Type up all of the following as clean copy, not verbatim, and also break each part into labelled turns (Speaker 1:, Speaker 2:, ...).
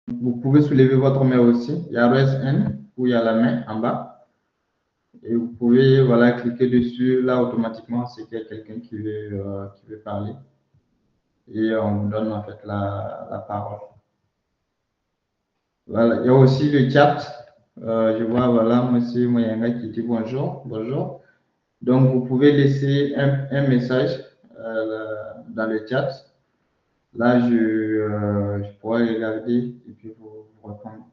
Speaker 1: Vous pouvez soulever votre main aussi. Il y a raise hand où il y a la main en bas. Et vous pouvez voilà, cliquer dessus. Là, automatiquement, c'est qu'il y a quelqu'un qui veut parler. Et on vous donne en fait la parole. Voilà. Il y a aussi le chat. Je vois, voilà, monsieur Moyanga qui dit bonjour. Bonjour. Donc, vous pouvez laisser un message dans le chat. Là, je pourrais regarder et puis vous répondre.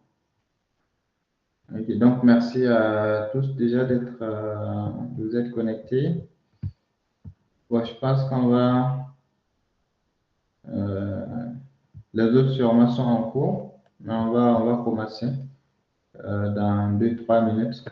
Speaker 1: Ok, donc merci à tous déjà de vous être connectés. Bon, je pense qu'on va, euh, les autres sûrement sont en cours, mais on va commencer dans 2, 3 minutes.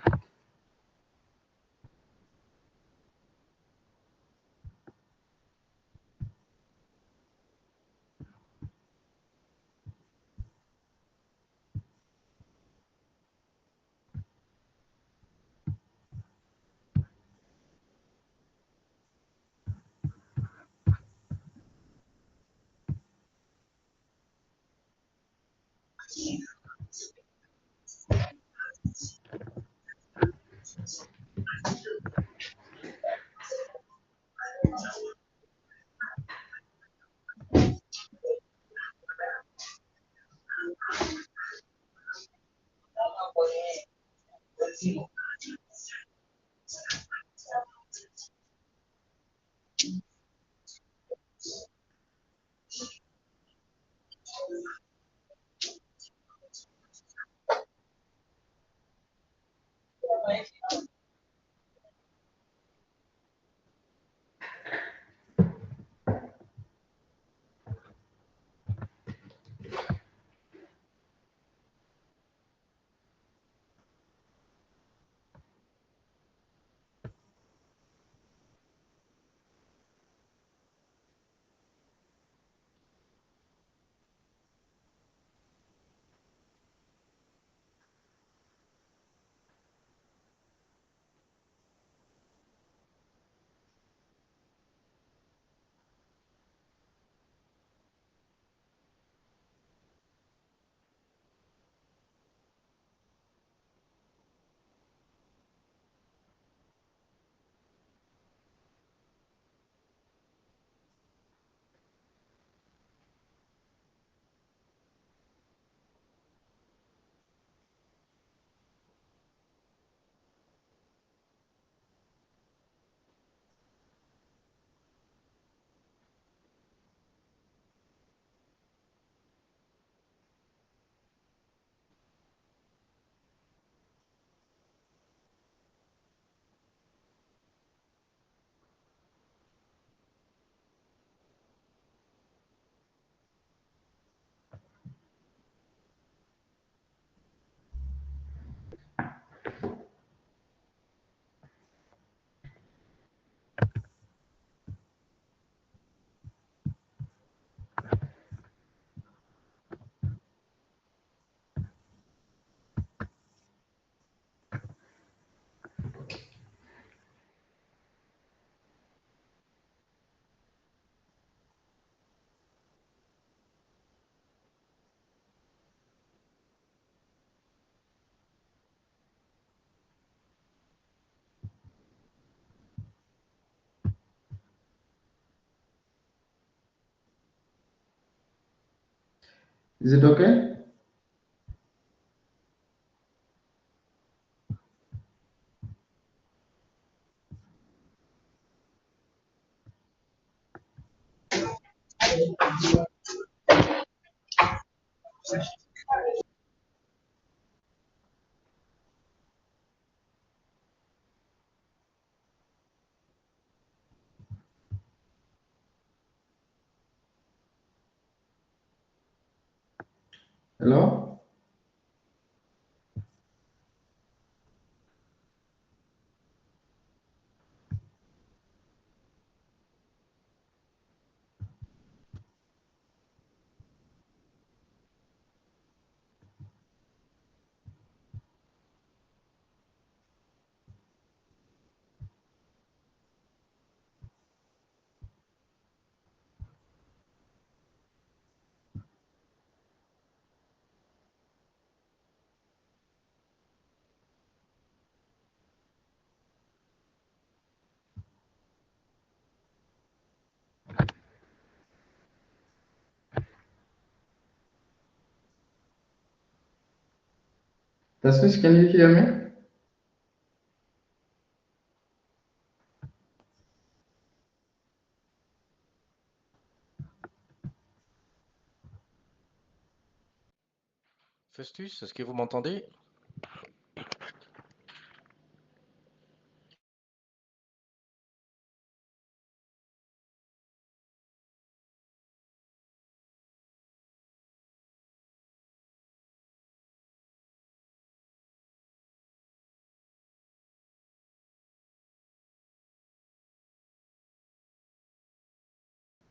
Speaker 1: Is it okay? Hello? Festus, can you hear me?
Speaker 2: Festus, est-ce que vous m'entendez?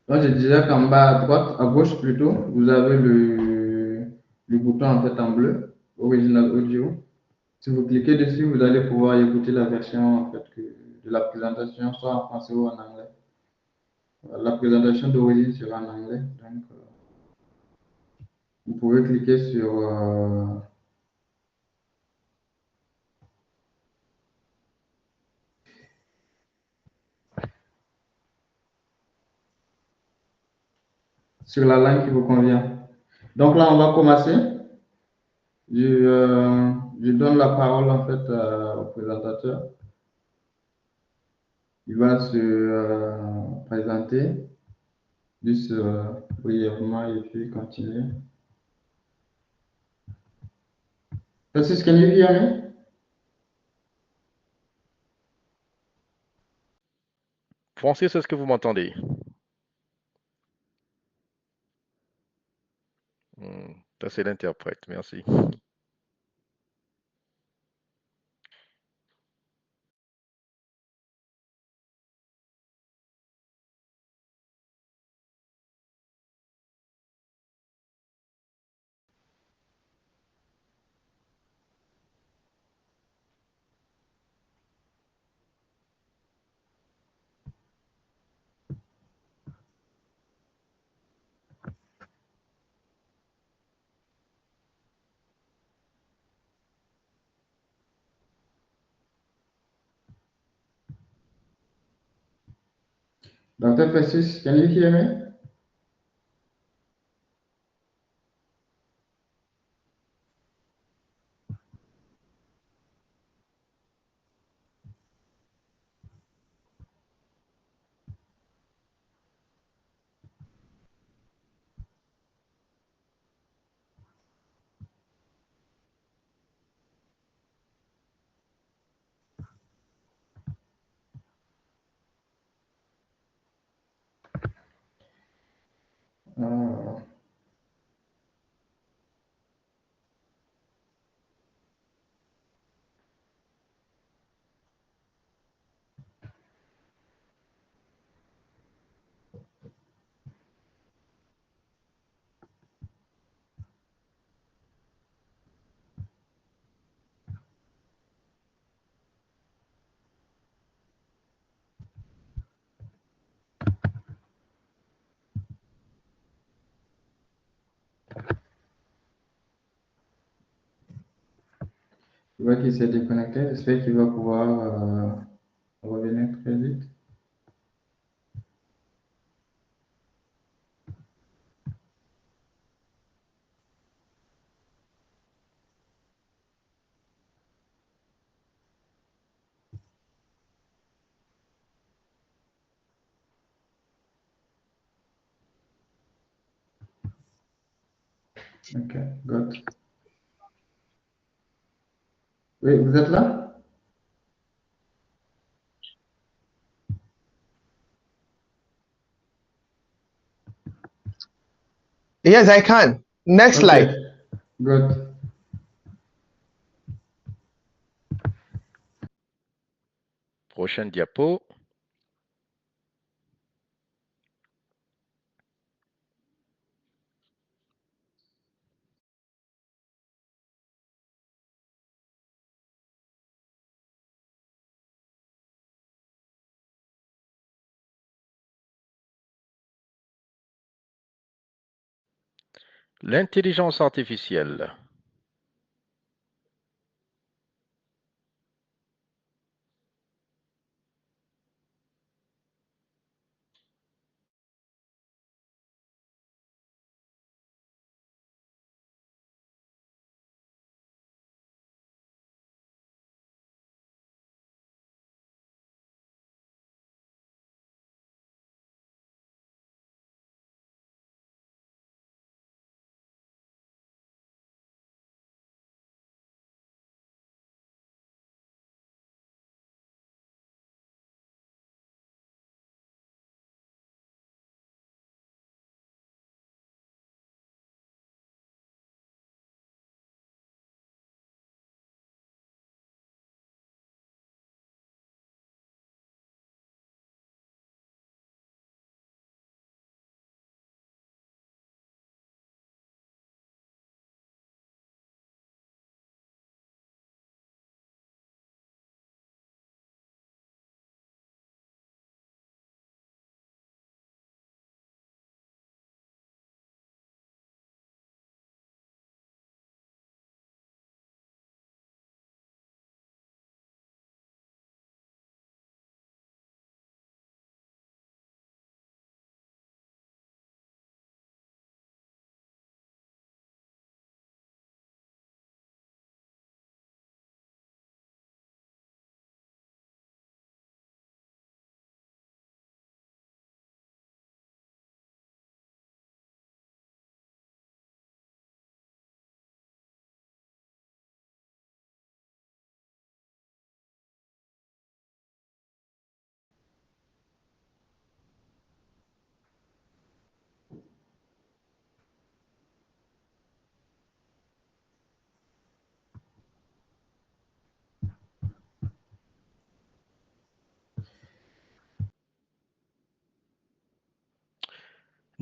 Speaker 1: Donc, je disais qu'en bas à droite, à gauche plutôt, vous avez le bouton en fait en bleu, Original Audio. Si vous cliquez dessus, vous allez pouvoir écouter la version en fait de la présentation, soit en français ou en anglais. La présentation d'origine sera en anglais, donc vous pouvez cliquer sur la langue qui vous convient. Donc là, on va commencer. Je donne la parole en fait au présentateur. Il va se présenter, juste brièvement, et puis continuer. Francis, can you hear me?
Speaker 2: Francis, est-ce que vous m'entendez? Ça, c'est l'interprète, merci.
Speaker 1: Dr. Francis, can you hear me? Euh, je vois qu'il s'est déconnecté. J'espère qu'il va pouvoir revenir très vite. Ok, good. Oui, vous êtes là?
Speaker 3: Yes, I can. Next
Speaker 1: Ok,
Speaker 3: slide.
Speaker 1: good.
Speaker 2: Prochaine diapo. L'intelligence artificielle.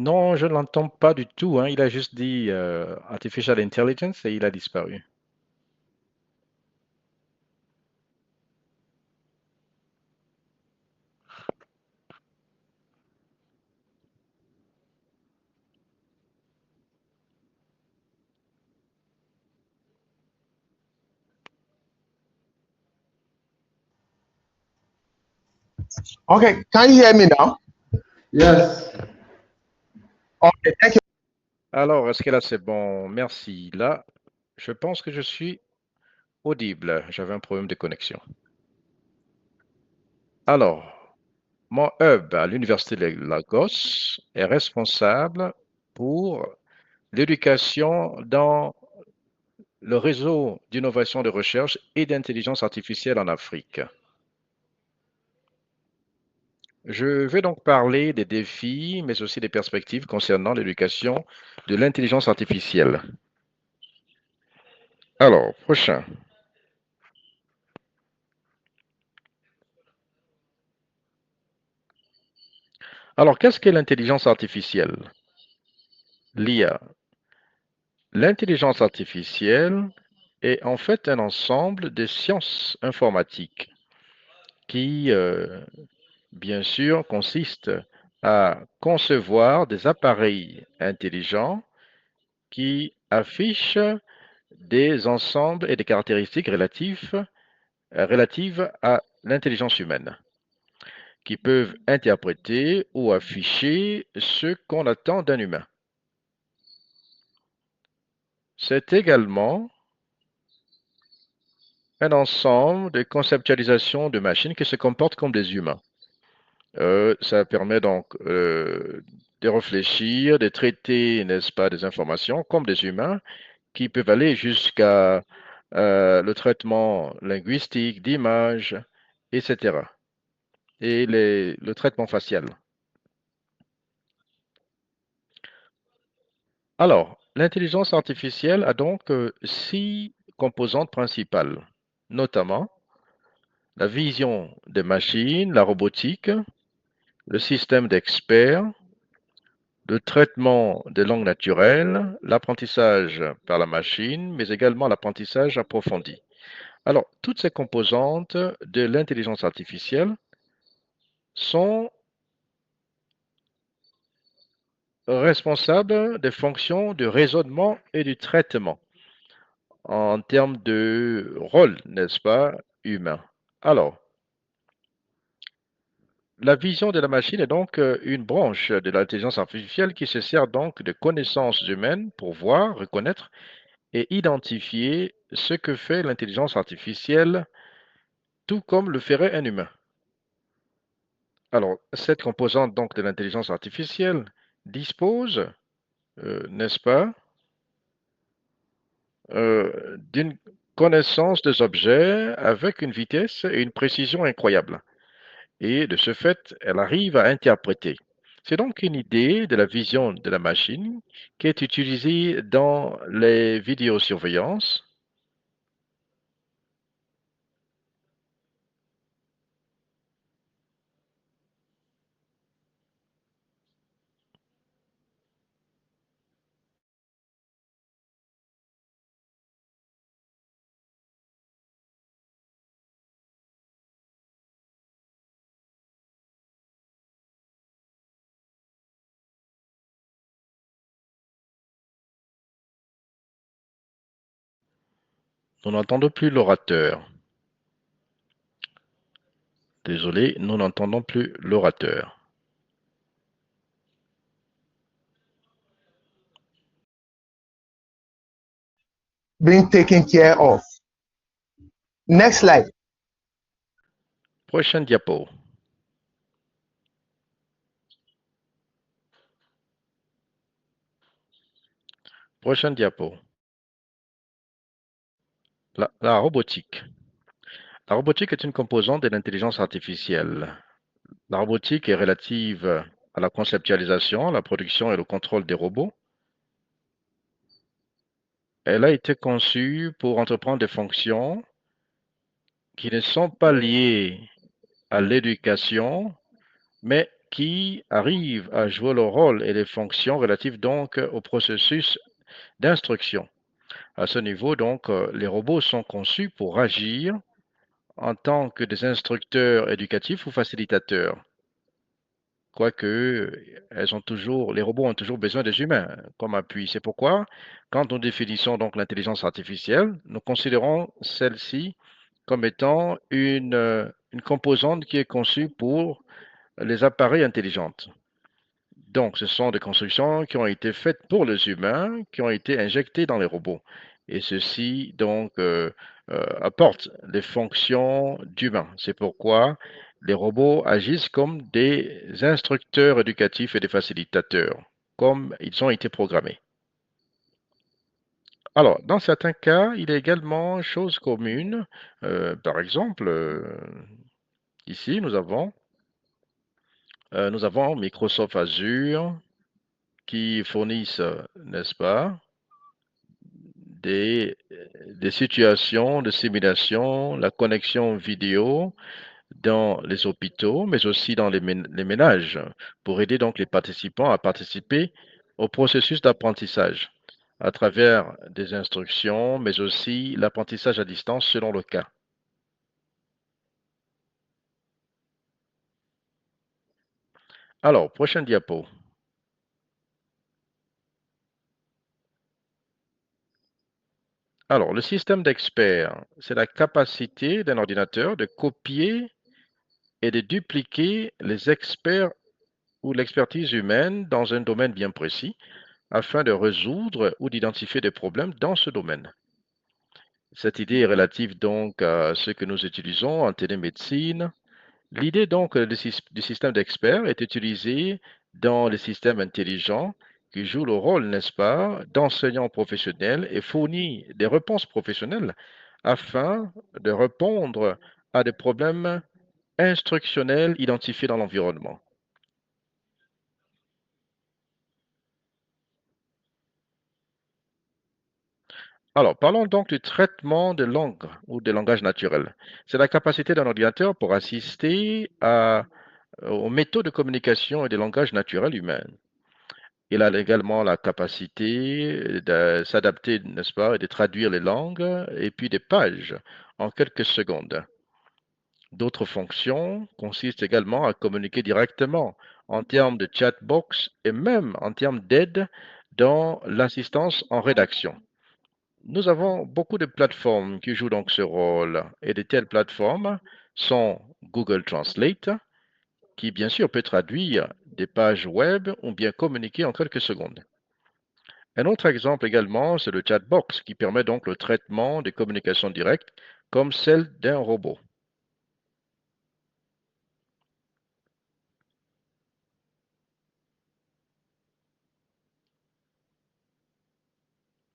Speaker 2: Non, je ne l'entends pas du tout, hein. Il a juste dit Artificial Intelligence et il a disparu.
Speaker 3: Okay, can you hear me now?
Speaker 1: Yes.
Speaker 3: Okay, thank you.
Speaker 2: Alors, est-ce que là c'est bon? Merci. Là, je pense que je suis audible. J'avais un problème de connexion. Alors, mon hub à l'Université de Lagos est responsable pour l'éducation dans le réseau d'innovation de recherche et d'intelligence artificielle en Afrique. Je vais donc parler des défis, mais aussi des perspectives concernant l'éducation de l'intelligence artificielle. Alors, prochain. Alors, qu'est-ce qu'est l'intelligence artificielle? L'IA. L'intelligence artificielle est en fait un ensemble de sciences informatiques qui, bien sûr, consiste à concevoir des appareils intelligents qui affichent des ensembles et des caractéristiques relatives à l'intelligence humaine, qui peuvent interpréter ou afficher ce qu'on attend d'un humain. C'est également un ensemble de conceptualisation de machines qui se comportent comme des humains. Ça permet donc de réfléchir, de traiter, n'est-ce pas, des informations comme des humains qui peuvent aller jusqu'à le traitement linguistique d'images, etc. Et le traitement facial. Alors, l'intelligence artificielle a donc 6 composantes principales, notamment la vision des machines, la robotique, le système d'experts, le traitement des langues naturelles, l'apprentissage par la machine, mais également l'apprentissage approfondi. Alors, toutes ces composantes de l'intelligence artificielle sont responsables des fonctions de raisonnement et du traitement en termes de rôle, n'est-ce pas, humain. Alors, la vision de la machine est donc une branche de l'intelligence artificielle qui se sert donc de connaissances humaines pour voir, reconnaître et identifier ce que fait l'intelligence artificielle, tout comme le ferait un humain. Alors, cette composante donc de l'intelligence artificielle dispose, n'est-ce pas, d'une connaissance des objets avec une vitesse et une précision incroyables. Et de ce fait, elle arrive à interpréter. C'est donc une idée de la vision de la machine qui est utilisée dans les vidéosurveillances. Nous n'entendons plus l'orateur. Désolé, nous n'entendons plus l'orateur.
Speaker 3: Being taken care of. Next slide.
Speaker 2: Prochaine diapo. Prochaine diapo. La robotique. La robotique est une composante de l'intelligence artificielle. La robotique est relative à la conceptualisation, la production et le contrôle des robots. Elle a été conçue pour entreprendre des fonctions qui ne sont pas liées à l'éducation, mais qui arrivent à jouer leur rôle et les fonctions relatives donc au processus d'instruction. À ce niveau, donc, les robots sont conçus pour agir en tant que des instructeurs éducatifs ou facilitateurs. Quoique, les robots ont toujours besoin des humains comme appui. C'est pourquoi, quand nous définissons donc l'intelligence artificielle, nous considérons celle-ci comme étant une composante qui est conçue pour les appareils intelligents. Donc, ce sont des constructions qui ont été faites pour les humains, qui ont été injectées dans les robots. Et ceci, donc, apporte les fonctions d'humains. C'est pourquoi les robots agissent comme des instructeurs éducatifs et des facilitateurs, comme ils ont été programmés. Alors, dans certains cas, il y a également chose commune. Par exemple, ici, nous avons Microsoft Azure qui fournissent, n'est-ce pas, des, des situations de simulation, la connexion vidéo dans les hôpitaux, mais aussi dans les ménages, pour aider donc les participants à participer au processus d'apprentissage à travers des instructions, mais aussi l'apprentissage à distance selon le cas. Alors, prochaine diapo. Alors, le système d'experts, c'est la capacité d'un ordinateur de copier et de dupliquer les experts ou l'expertise humaine dans un domaine bien précis afin de résoudre ou d'identifier des problèmes dans ce domaine. Cette idée est relative donc à ce que nous utilisons en télémédecine. L'idée donc du système d'experts est utilisée dans les systèmes intelligents qui jouent le rôle, n'est-ce pas, d'enseignants professionnels et fournit des réponses professionnelles afin de répondre à des problèmes instructionnels identifiés dans l'environnement. Alors, parlons donc du traitement de langue ou de langage naturel. C'est la capacité d'un ordinateur pour assister aux méthodes de communication et de langage naturel humain. Il a également la capacité de s'adapter, n'est-ce pas, et de traduire les langues et puis des pages en quelques secondes. D'autres fonctions consistent également à communiquer directement en termes de chatbox et même en termes d'aide dans l'assistance en rédaction. Nous avons beaucoup de plateformes qui jouent donc ce rôle et de telles plateformes sont Google Translate, qui bien sûr peut traduire des pages web ou bien communiquer en quelques secondes. Un autre exemple également, c'est le chatbox qui permet donc le traitement des communications directes comme celle d'un robot.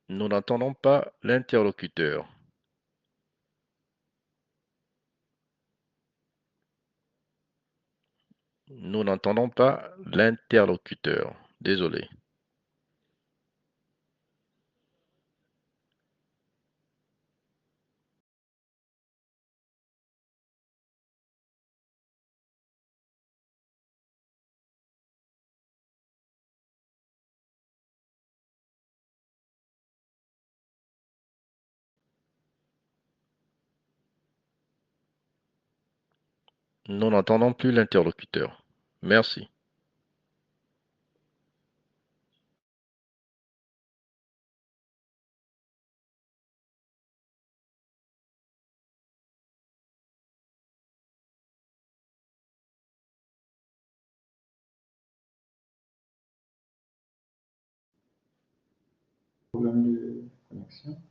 Speaker 2: Nous n'entendons pas l'interlocuteur. Nous n'entendons pas l'interlocuteur. Désolé. Nous n'entendons plus l'interlocuteur. Merci.
Speaker 1: Problème de connexion.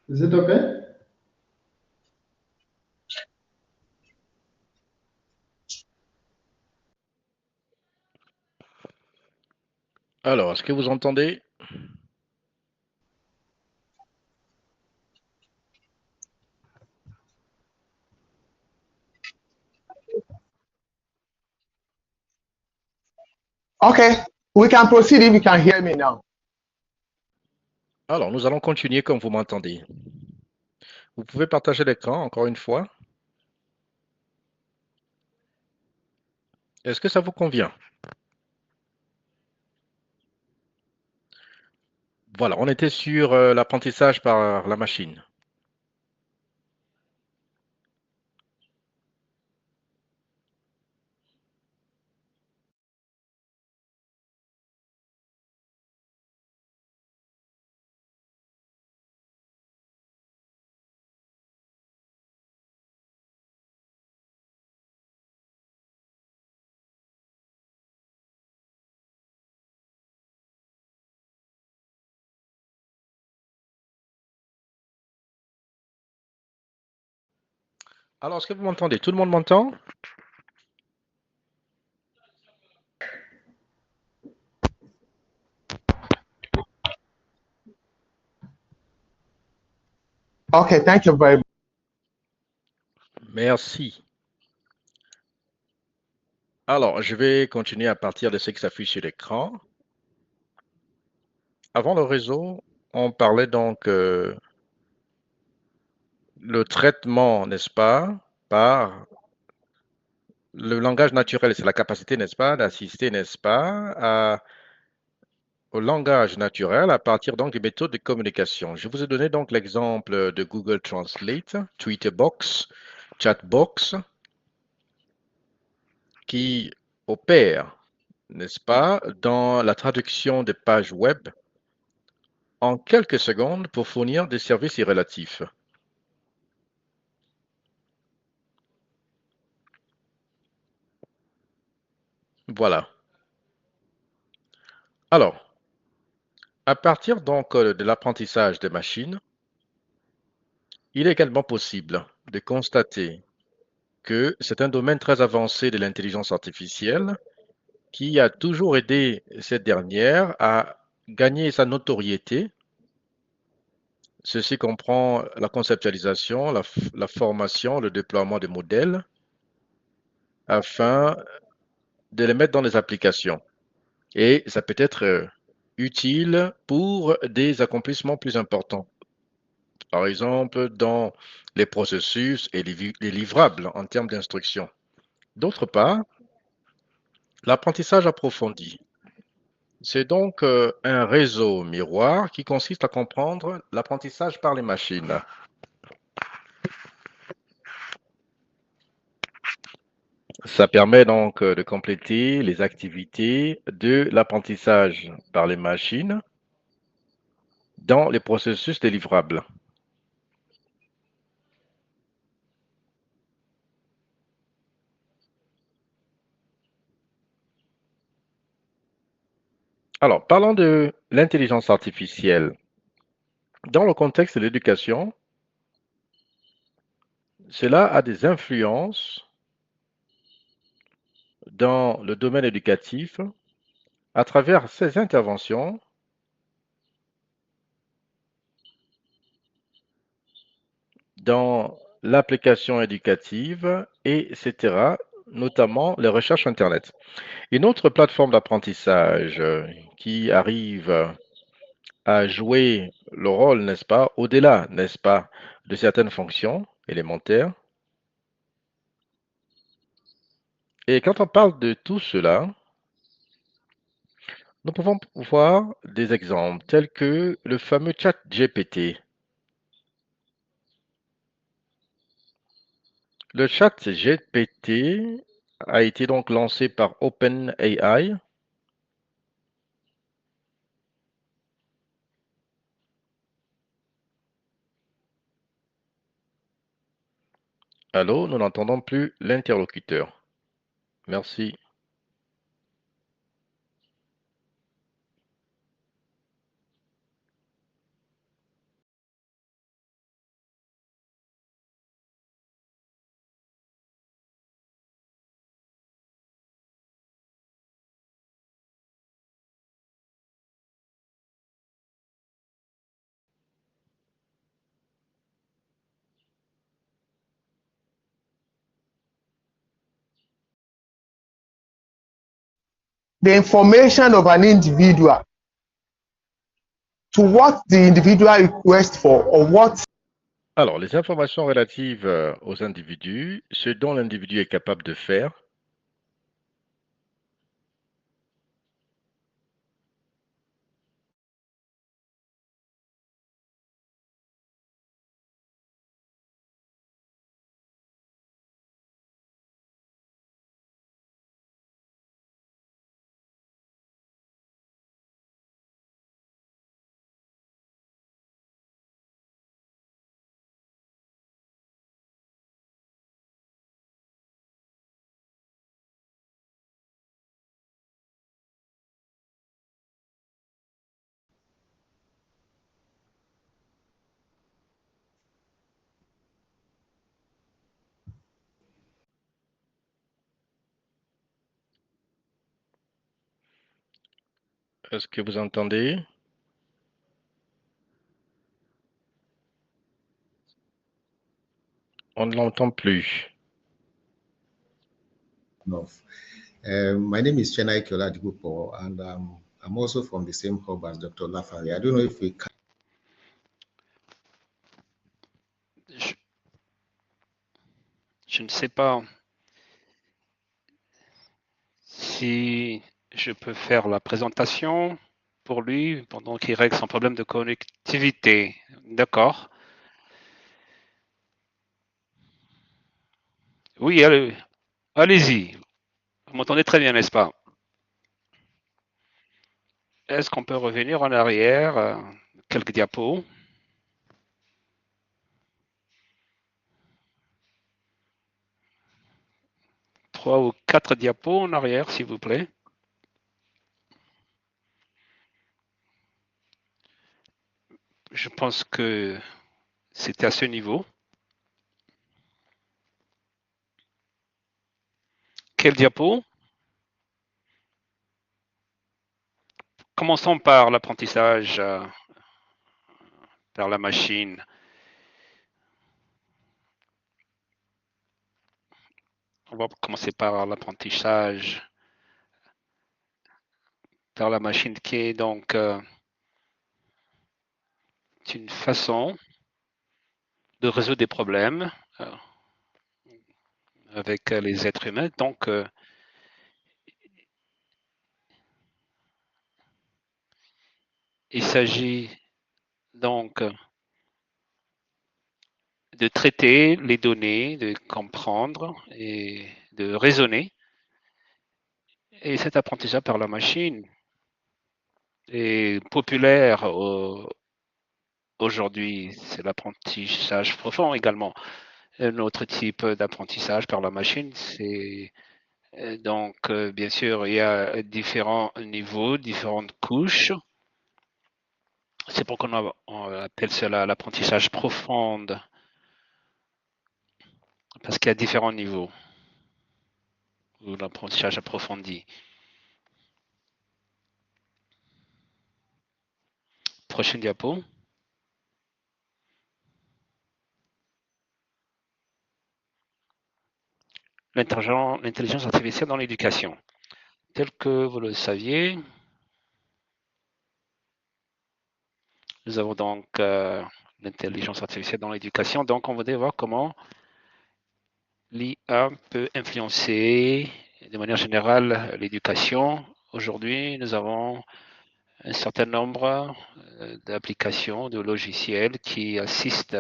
Speaker 1: Is it okay?
Speaker 2: Alors, est-ce que vous entendez?
Speaker 3: Okay, we can proceed if you can hear me now.
Speaker 2: Alors, nous allons continuer comme vous m'entendez. Vous pouvez partager l'écran encore une fois. Est-ce que ça vous convient? Voilà, on était sur l'apprentissage par la machine. Alors, est-ce que vous m'entendez? Tout le monde m'entend?
Speaker 3: Okay, thank you very much.
Speaker 2: Merci. Alors, je vais continuer à partir de ce qui s'affiche sur l'écran. Avant le réseau, on parlait donc le traitement, n'est-ce pas, par le langage naturel. C'est la capacité, n'est-ce pas, d'assister, n'est-ce pas, au langage naturel à partir donc des méthodes de communication. Je vous ai donné donc l'exemple de Google Translate, Twitterbox, Chatbox, qui opèrent, n'est-ce pas, dans la traduction des pages web en quelques secondes pour fournir des services irrélatifs. Voilà. Alors, à partir donc de l'apprentissage des machines, il est également possible de constater que c'est un domaine très avancé de l'intelligence artificielle qui a toujours aidé cette dernière à gagner sa notoriété. Ceci comprend la conceptualisation, la formation, le déploiement des modèles afin de les mettre dans les applications. Et ça peut être utile pour des accomplissements plus importants. Par exemple, dans les processus et les livrables en termes d'instruction. D'autre part, l'apprentissage approfondi. C'est donc un réseau miroir qui consiste à comprendre l'apprentissage par les machines. Ça permet donc de compléter les activités de l'apprentissage par les machines dans les processus délivrables. Alors, parlons de l'intelligence artificielle. Dans le contexte de l'éducation, cela a des influences dans le domaine éducatif à travers ses interventions dans l'application éducative, etc., notamment les recherches Internet. Une autre plateforme d'apprentissage qui arrive à jouer le rôle, n'est-ce pas, au-delà, n'est-ce pas, de certaines fonctions élémentaires. Et quand on parle de tout cela, nous pouvons voir des exemples tels que le fameux chat GPT. Le chat GPT a été donc lancé par OpenAI. Allô, nous n'entendons plus l'interlocuteur. Merci.
Speaker 3: the information of an individual to what the individual requests for or what.
Speaker 2: Alors, les informations relatives aux individus, ce dont l'individu est capable de faire. Est-ce que vous entendez? On ne l'entend plus.
Speaker 4: No. My name is Chenai Kyola-Digupo, and I'm also from the same hub as Dr. Lafari. I don't know if we can.
Speaker 5: Je ne sais pas si je peux faire la présentation pour lui pendant qu'il règle son problème de connectivité. D'accord. Oui, allez-y. Vous m'entendez très bien, n'est-ce pas? Est-ce qu'on peut revenir en arrière quelques diapos? Trois ou quatre diapos en arrière, s'il vous plaît. Je pense que c'était à ce niveau. Quel diapo? Commençons par l'apprentissage par la machine. On va commencer par l'apprentissage par la machine qui est donc une façon de résoudre des problèmes avec les êtres humains. Donc, il s'agit donc de traiter les données, de comprendre et de raisonner. Et cet apprentissage par la machine est populaire aujourd'hui. C'est l'apprentissage profond également. Un autre type d'apprentissage par la machine, c'est donc, bien sûr, il y a différents niveaux, différentes couches. C'est pourquoi on appelle cela l'apprentissage profond, parce qu'il y a différents niveaux, ou l'apprentissage approfondi. Prochaine diapo. L'intelligence artificielle dans l'éducation. Tel que vous le saviez, nous avons donc l'intelligence artificielle dans l'éducation. Donc, on va voir comment l'IA peut influencer de manière générale l'éducation. Aujourd'hui, nous avons un certain nombre d'applications, de logiciels qui assistent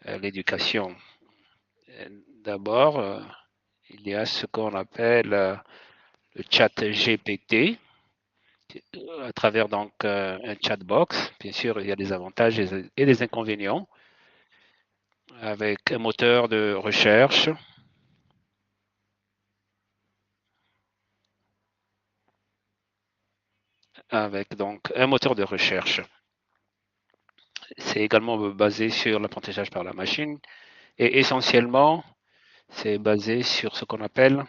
Speaker 5: à l'éducation. D'abord, il y a ce qu'on appelle le chat GPT, à travers donc un chatbox. Bien sûr, il y a des avantages et des inconvénients, avec un moteur de recherche, avec donc un moteur de recherche. C'est également basé sur l'apprentissage par la machine et essentiellement, c'est basé sur ce qu'on appelle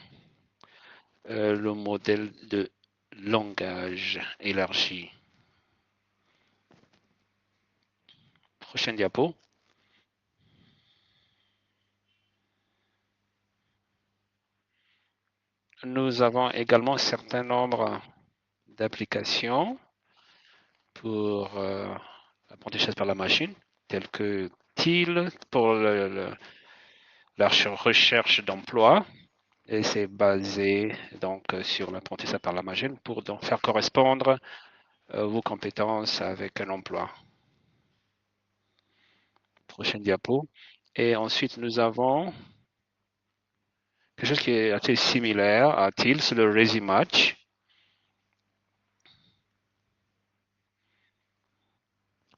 Speaker 5: le modèle de langage élargi. Prochaine diapo. nous avons également un certain nombre d'applications pour l'apprentissage par la machine, telles que TIL pour la recherche d'emploi. Et c'est basé donc sur l'apprentissage par la machine pour donc faire correspondre vos compétences avec un emploi. Prochaine diapo. Et ensuite, nous avons quelque chose qui est assez similaire à TIL, c'est le ResiMatch.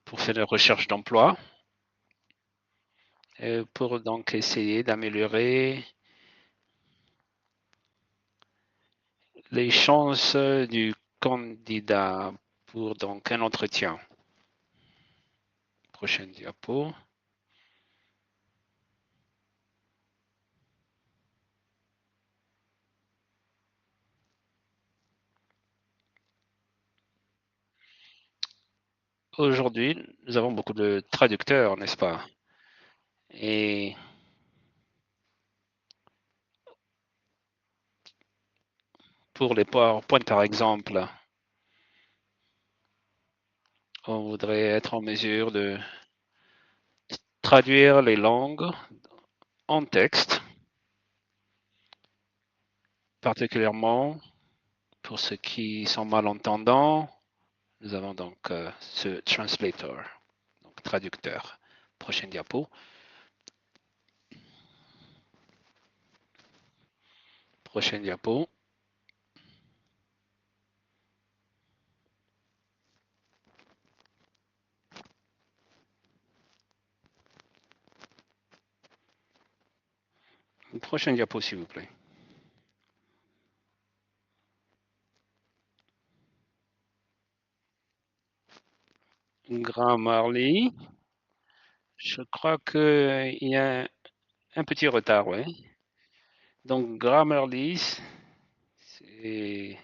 Speaker 5: Pour faire des recherches d'emploi. Pour donc essayer d'améliorer les chances du candidat pour donc un entretien. Prochaine diapo. Aujourd'hui, nous avons beaucoup de traducteurs, n'est-ce pas? Et pour les PowerPoint, par exemple, on voudrait être en mesure de traduire les langues en texte, particulièrement pour ceux qui sont malentendants. Nous avons donc ce translator, donc traducteur. Prochaine diapo. Prochaine diapo. Prochaine diapo, s'il vous plaît. Grammarly. Je crois qu'il y a un petit retard, oui. Donc, Grammarly, c'est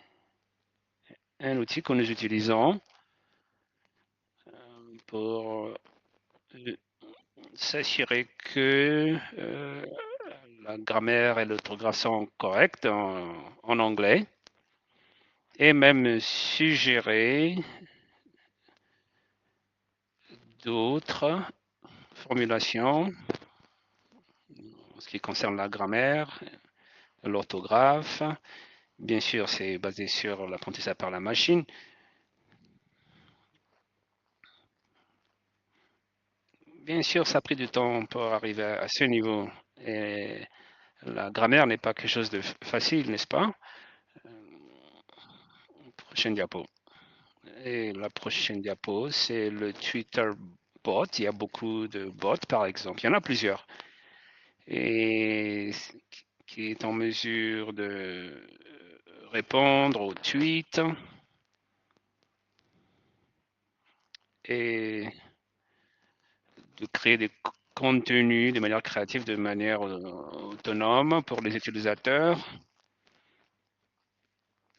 Speaker 5: un outil que nous utilisons pour s'assurer que la grammaire et l'orthographe sont correctes en anglais et même suggérer d'autres formulations en ce qui concerne la grammaire, l'orthographe. Bien sûr, c'est basé sur l'apprentissage par la machine. Bien sûr, ça a pris du temps pour arriver à ce niveau. Et la grammaire n'est pas quelque chose de facile, n'est-ce pas? Prochaine diapo. Et la prochaine diapo, c'est le Twitter bot. Il y a beaucoup de bots, par exemple. Il y en a plusieurs. Et qui est en mesure de répondre aux tweets et de créer des contenus de manière créative, de manière autonome pour les utilisateurs.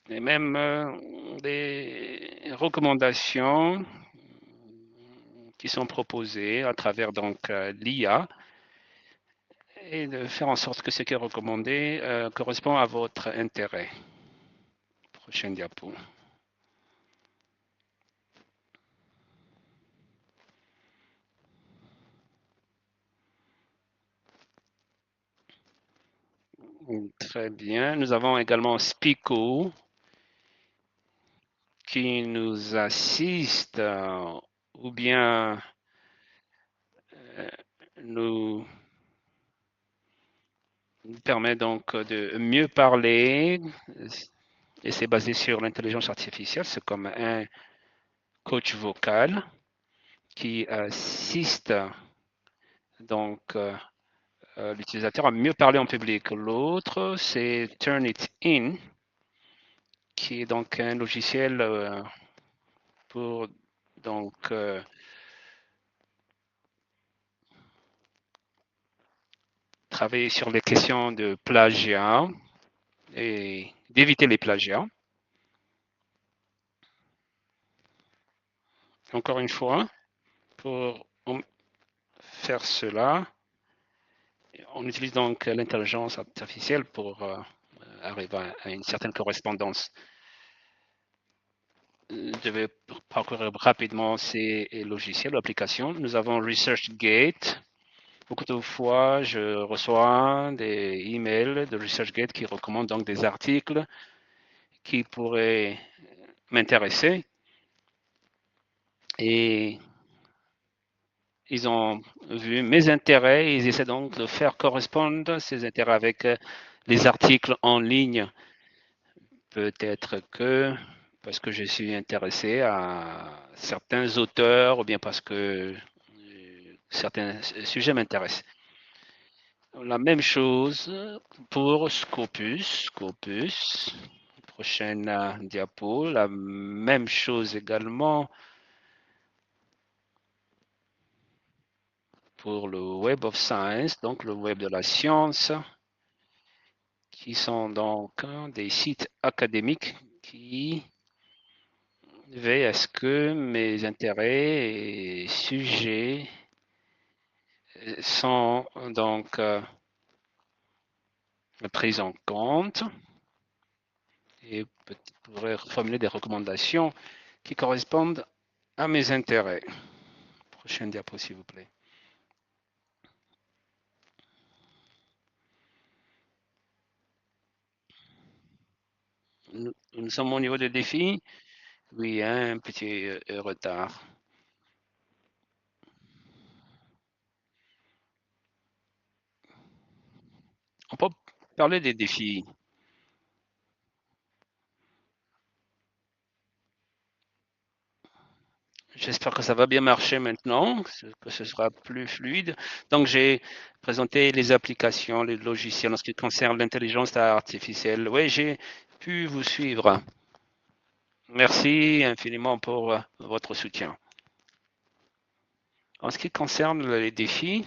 Speaker 5: Et même des recommandations qui sont proposées à travers donc l'IA et de faire en sorte que ce qui est recommandé correspond à votre intérêt. Prochaine diapo. Très bien. Nous avons également Spico qui nous assiste ou bien nous permet donc de mieux parler et c'est basé sur l'intelligence artificielle. C'est comme un coach vocal qui assiste donc l'utilisateur à mieux parler en public. L'autre, c'est Turnitin, qui est donc un logiciel pour donc travailler sur les questions de plagiat et d'éviter les plagiats. Encore une fois, pour faire cela, on utilise donc l'intelligence artificielle pour arrive à une certaine correspondance. Je vais parcourir rapidement ces logiciels, applications. Nous avons ResearchGate. Beaucoup de fois, je reçois des emails de ResearchGate qui recommandent donc des articles qui pourraient m'intéresser. Et ils ont vu mes intérêts et ils essaient donc de faire correspondre ces intérêts avec les articles en ligne. Peut-être que parce que je suis intéressé à certains auteurs ou bien parce que certains sujets m'intéressent. La même chose pour Scopus. Scopus, prochaine diapo. La même chose également pour le Web of Science, donc le web de la science, qui sont donc des sites académiques qui veillent à ce que mes intérêts et sujets sont donc pris en compte et pourrais formuler des recommandations qui correspondent à mes intérêts. Prochaine diapo, s'il vous plaît. Nous sommes au niveau des défis. Oui, un petit retard. On peut parler des défis. J'espère que ça va bien marcher maintenant, que ce sera plus fluide. Donc, j'ai présenté les applications, les logiciels en ce qui concerne l'intelligence artificielle. Oui, j'ai pu vous suivre. Merci infiniment pour votre soutien. En ce qui concerne les défis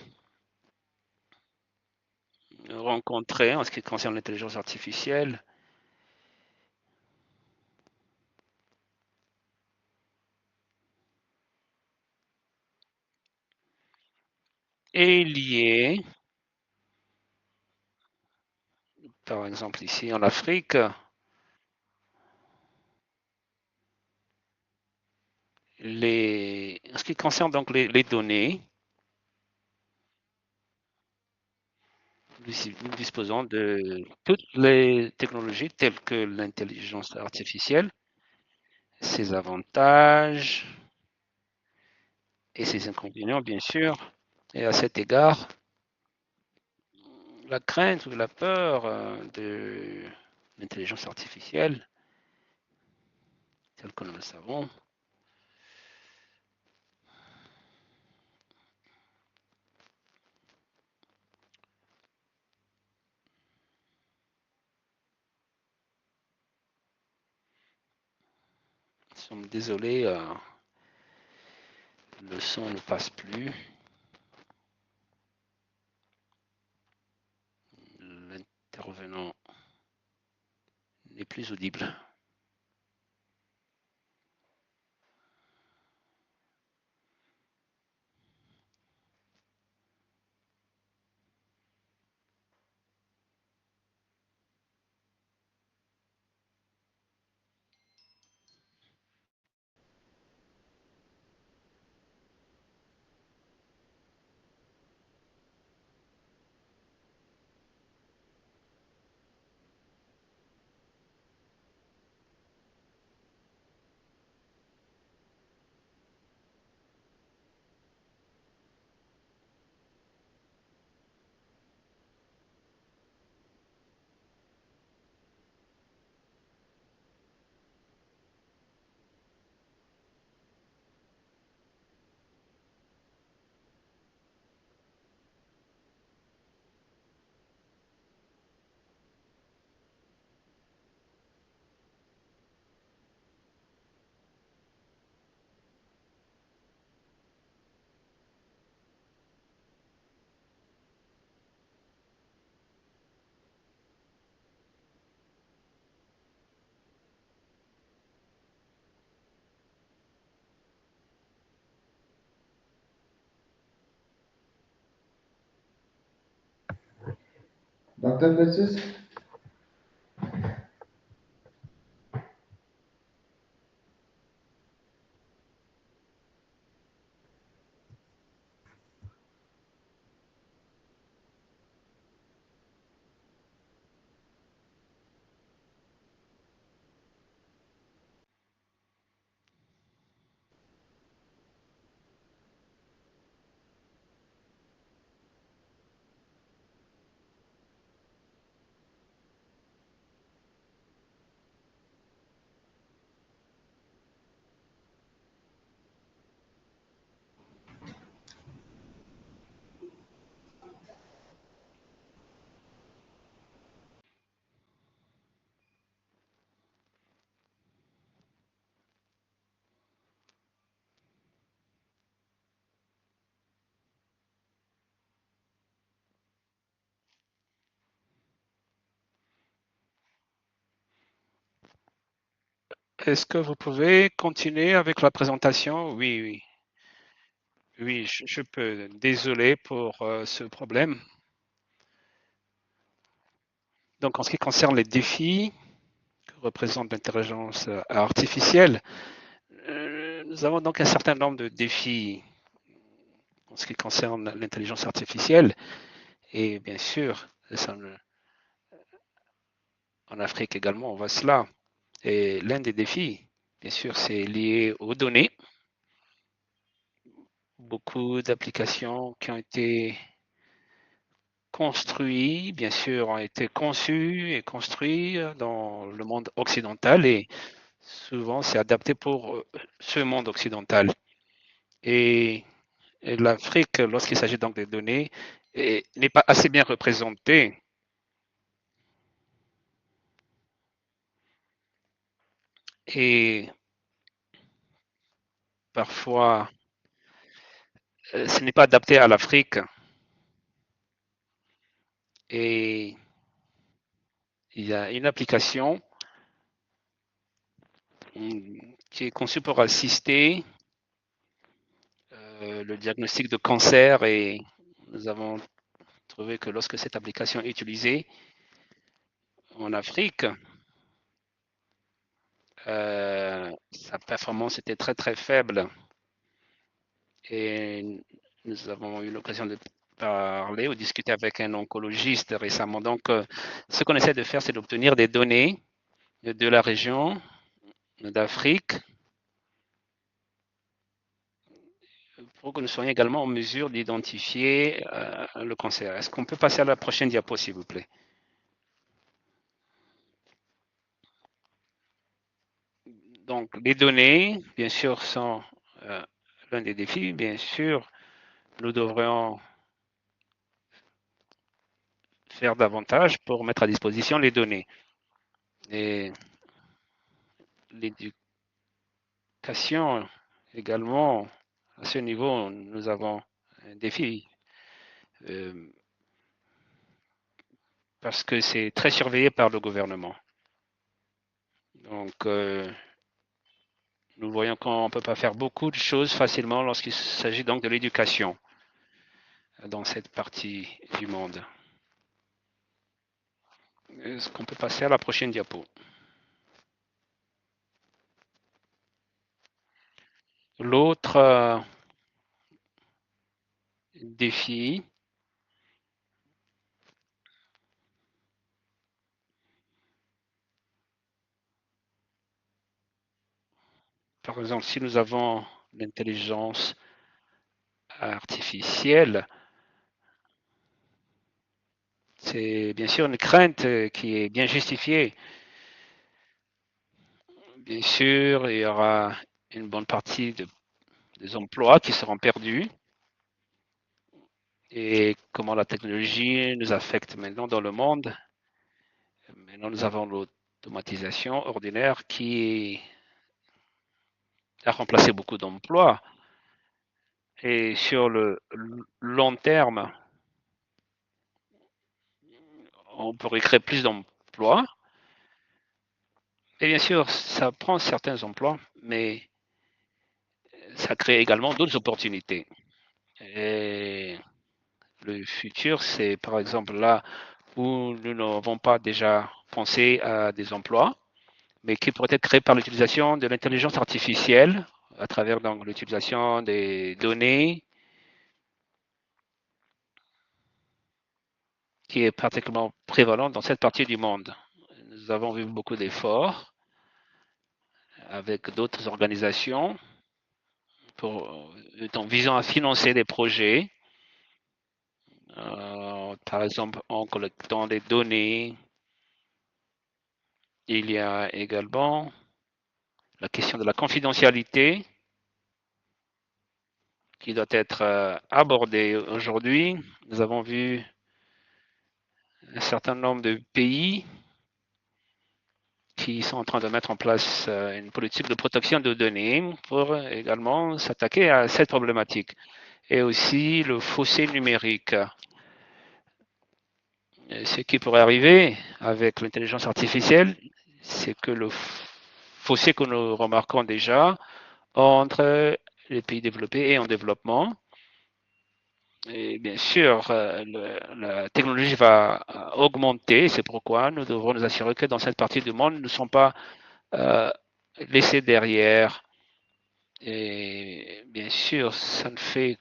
Speaker 5: rencontrés, en ce qui concerne l'intelligence artificielle, est lié, par exemple ici en Afrique, en ce qui concerne donc les données, nous disposons de toutes les technologies telles que l'intelligence artificielle, ses avantages et ses inconvénients, bien sûr. Et à cet égard, la crainte ou la peur de l'intelligence artificielle, telle que nous le savons, nous sommes désolés, le son ne passe plus. L'intervenant n'est plus audible.
Speaker 1: Docteur Bessus?
Speaker 5: Est-ce que vous pouvez continuer avec la présentation? Oui, oui. Oui, je peux. Désolé pour ce problème. Donc, en ce qui concerne les défis que représente l'intelligence artificielle, nous avons donc un certain nombre de défis en ce qui concerne l'intelligence artificielle. Et bien sûr, en Afrique également, on voit cela. Et l'un des défis, bien sûr, c'est lié aux données. Beaucoup d'applications qui ont été construites, bien sûr, ont été conçues et construites dans le monde occidental et souvent c'est adapté pour ce monde occidental. Et l'Afrique, lorsqu'il s'agit donc des données, n'est pas assez bien représentée. Et parfois, ce n'est pas adapté à l'Afrique. Et il y a une application qui est conçue pour assister le diagnostic de cancer et nous avons trouvé que lorsque cette application est utilisée en Afrique, sa performance était très très faible et nous avons eu l'occasion de parler ou discuter avec un oncologiste récemment. Donc, ce qu'on essaie de faire, c'est d'obtenir des données de la région d'Afrique pour que nous soyons également en mesure d'identifier le cancer. Est-ce qu'on peut passer à la prochaine diapo, s'il vous plaît? Donc, les données, bien sûr, sont l'un des défis. Bien sûr, nous devrions faire davantage pour mettre à disposition les données. Et l'éducation également, à ce niveau, nous avons un défi parce que c'est très surveillé par le gouvernement. Donc, nous voyons qu'on ne peut pas faire beaucoup de choses facilement lorsqu'il s'agit donc de l'éducation dans cette partie du monde. Est-ce qu'on peut passer à la prochaine diapo? L'autre défi, par exemple, si nous avons l'intelligence artificielle, c'est bien sûr une crainte qui est bien justifiée. Bien sûr, il y aura une bonne partie des emplois qui seront perdus. Et comment la technologie nous affecte maintenant dans le monde. Maintenant, nous avons l'automatisation ordinaire qui a remplacé beaucoup d'emplois. Et sur le long terme, on pourrait créer plus d'emplois. Et bien sûr, ça prend certains emplois, mais ça crée également d'autres opportunités. Et le futur, c'est par exemple là où nous n'avons pas déjà pensé à des emplois, mais qui pourraient être créés par l'utilisation de l'intelligence artificielle à travers l'utilisation des données qui est particulièrement prévalente dans cette partie du monde. Nous avons vu beaucoup d'efforts avec d'autres organisations visant à financer des projets, par exemple en collectant des données. Il y a également la question de la confidentialité qui doit être abordée aujourd'hui. Nous avons vu un certain nombre de pays qui sont en train de mettre en place une politique de protection de données pour également s'attaquer à cette problématique. Et aussi le fossé numérique. Ce qui pourrait arriver avec l'intelligence artificielle, c'est que le fossé que nous remarquons déjà entre les pays développés et en développement. Et bien sûr, la technologie va augmenter, c'est pourquoi nous devrons nous assurer que dans cette partie du monde, nous ne sommes pas laissés derrière. Et bien sûr, ça ne fait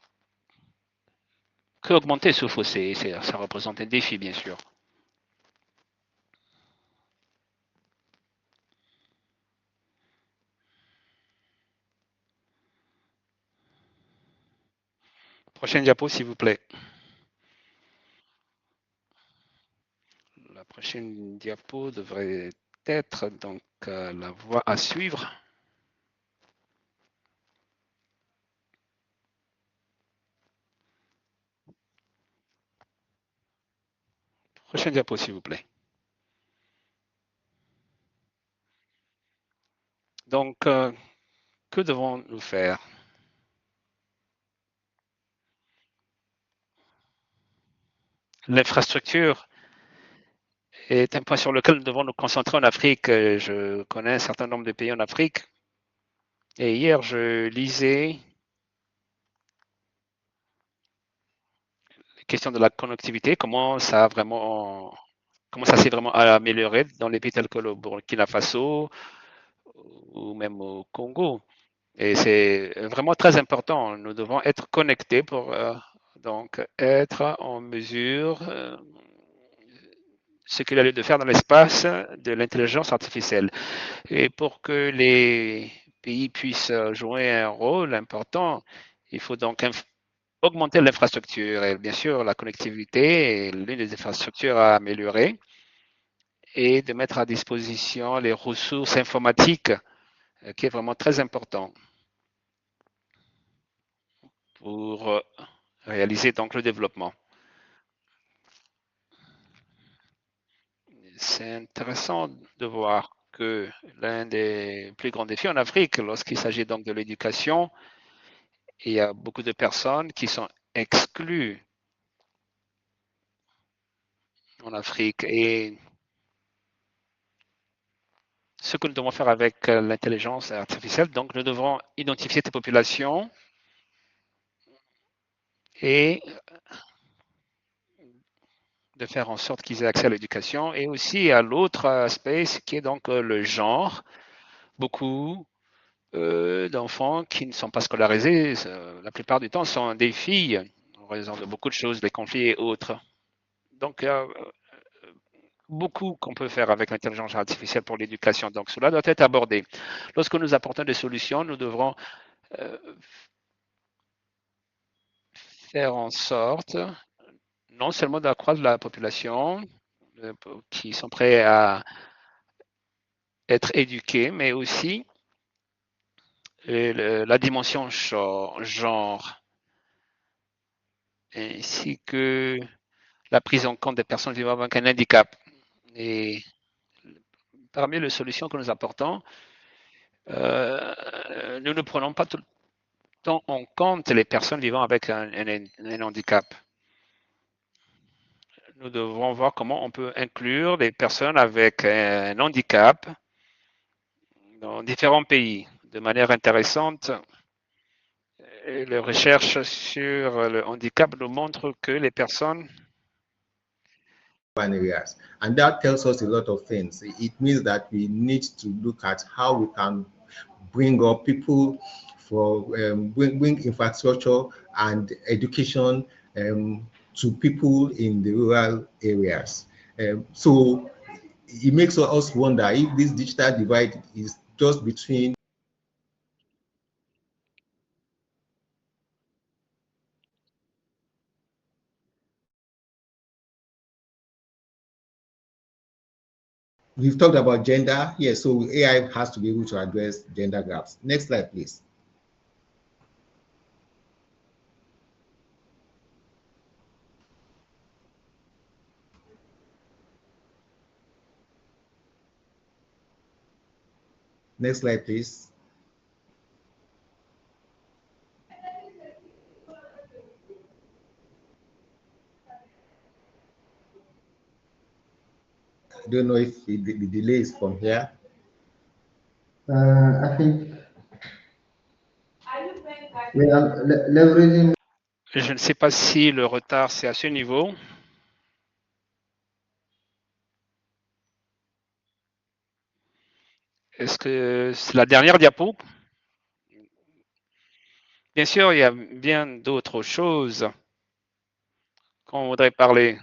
Speaker 5: qu'augmenter ce fossé. Ça représente un défi, bien sûr. Prochaine diapo, s'il vous plaît. La prochaine diapo devrait être donc la voie à suivre. Prochaine diapo, s'il vous plaît. Donc, que devons-nous faire? L'infrastructure est un point sur lequel nous devons nous concentrer en Afrique. Je connais un certain nombre de pays en Afrique. Et hier, je lisais la question de la connectivité, comment ça s'est vraiment amélioré dans les pays tels que le Burkina Faso ou même au Congo. Et c'est vraiment très important. Nous devons être connectés pour donc être en mesure ce qu'il a lieu de faire dans l'espace de l'intelligence artificielle. Et pour que les pays puissent jouer un rôle important, il faut donc augmenter l'infrastructure. Et bien sûr, la connectivité est l'une des infrastructures à améliorer et de mettre à disposition les ressources informatiques, qui est vraiment très important pour réaliser donc le développement. C'est intéressant de voir que l'un des plus grands défis en Afrique, lorsqu'il s'agit donc de l'éducation, il y a beaucoup de personnes qui sont exclues en Afrique. Et ce que nous devons faire avec l'intelligence artificielle, donc nous devrons identifier ces populations et de faire en sorte qu'ils aient accès à l'éducation. Et aussi à l'autre aspect, ce qui est donc le genre. Beaucoup d'enfants qui ne sont pas scolarisés, la plupart du temps, sont des filles, en raison de beaucoup de choses, des conflits et autres. Donc, il y a beaucoup qu'on peut faire avec l'intelligence artificielle pour l'éducation. Donc, cela doit être abordé. Lorsque nous apportons des solutions, nous devrons faire en sorte non seulement d'accroître la population qui sont prêts à être éduqués, mais aussi la dimension genre, ainsi que la prise en compte des personnes vivant avec un handicap. Et parmi les solutions que nous apportons, nous ne prenons pas tout le temps en compte les personnes vivant avec un handicap. Nous devons voir comment on peut inclure les personnes avec un handicap dans différents pays de manière intéressante. Et les recherches sur le handicap nous montrent que les personnes
Speaker 4: areas, and that tells us a lot of things. It means that we need to look at how we can bring up people for bring infrastructure and education to people in the rural areas. So it makes us wonder if this digital divide is just between we've talked about gender. Yes, so AI has to be able to address gender gaps. Next slide, please. Next slide, please. I don't know if the delay is from here.
Speaker 1: Afrique. Oui, leveraging.
Speaker 5: Je ne sais pas si le retard c'est à ce niveau. Est-ce que c'est la dernière diapo? Bien sûr, il y a bien d'autres choses qu'on voudrait parler.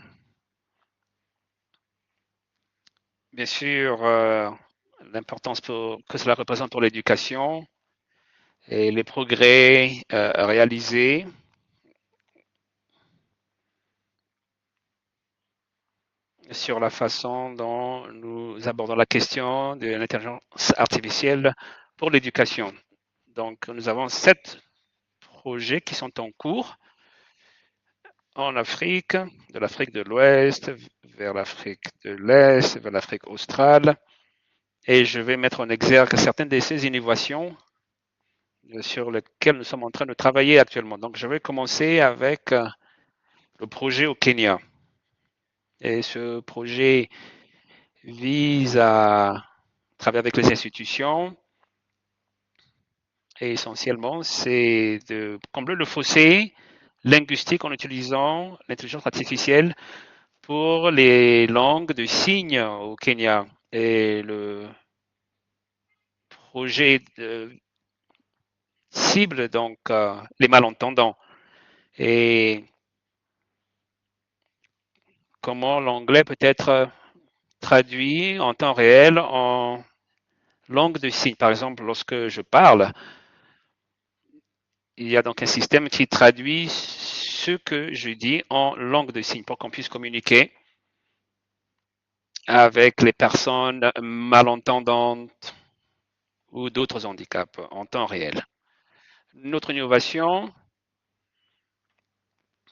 Speaker 5: Bien sûr, l'importance que cela représente pour l'éducation et les progrès réalisés. Sur la façon dont nous abordons la question de l'intelligence artificielle pour l'éducation. Donc, nous avons 7 projets qui sont en cours en Afrique, de l'Afrique de l'Ouest vers l'Afrique de l'Est, vers l'Afrique australe. Et je vais mettre en exergue certaines de ces innovations sur lesquelles nous sommes en train de travailler actuellement. Donc, je vais commencer avec le projet au Kenya. Et ce projet vise à travailler avec les institutions. Et essentiellement, c'est de combler le fossé linguistique en utilisant l'intelligence artificielle pour les langues de signes au Kenya. Et le projet cible donc les malentendants. Et comment l'anglais peut être traduit en temps réel en langue de signes. Par exemple, lorsque je parle, il y a donc un système qui traduit ce que je dis en langue de signes pour qu'on puisse communiquer avec les personnes malentendantes ou d'autres handicaps en temps réel. Notre innovation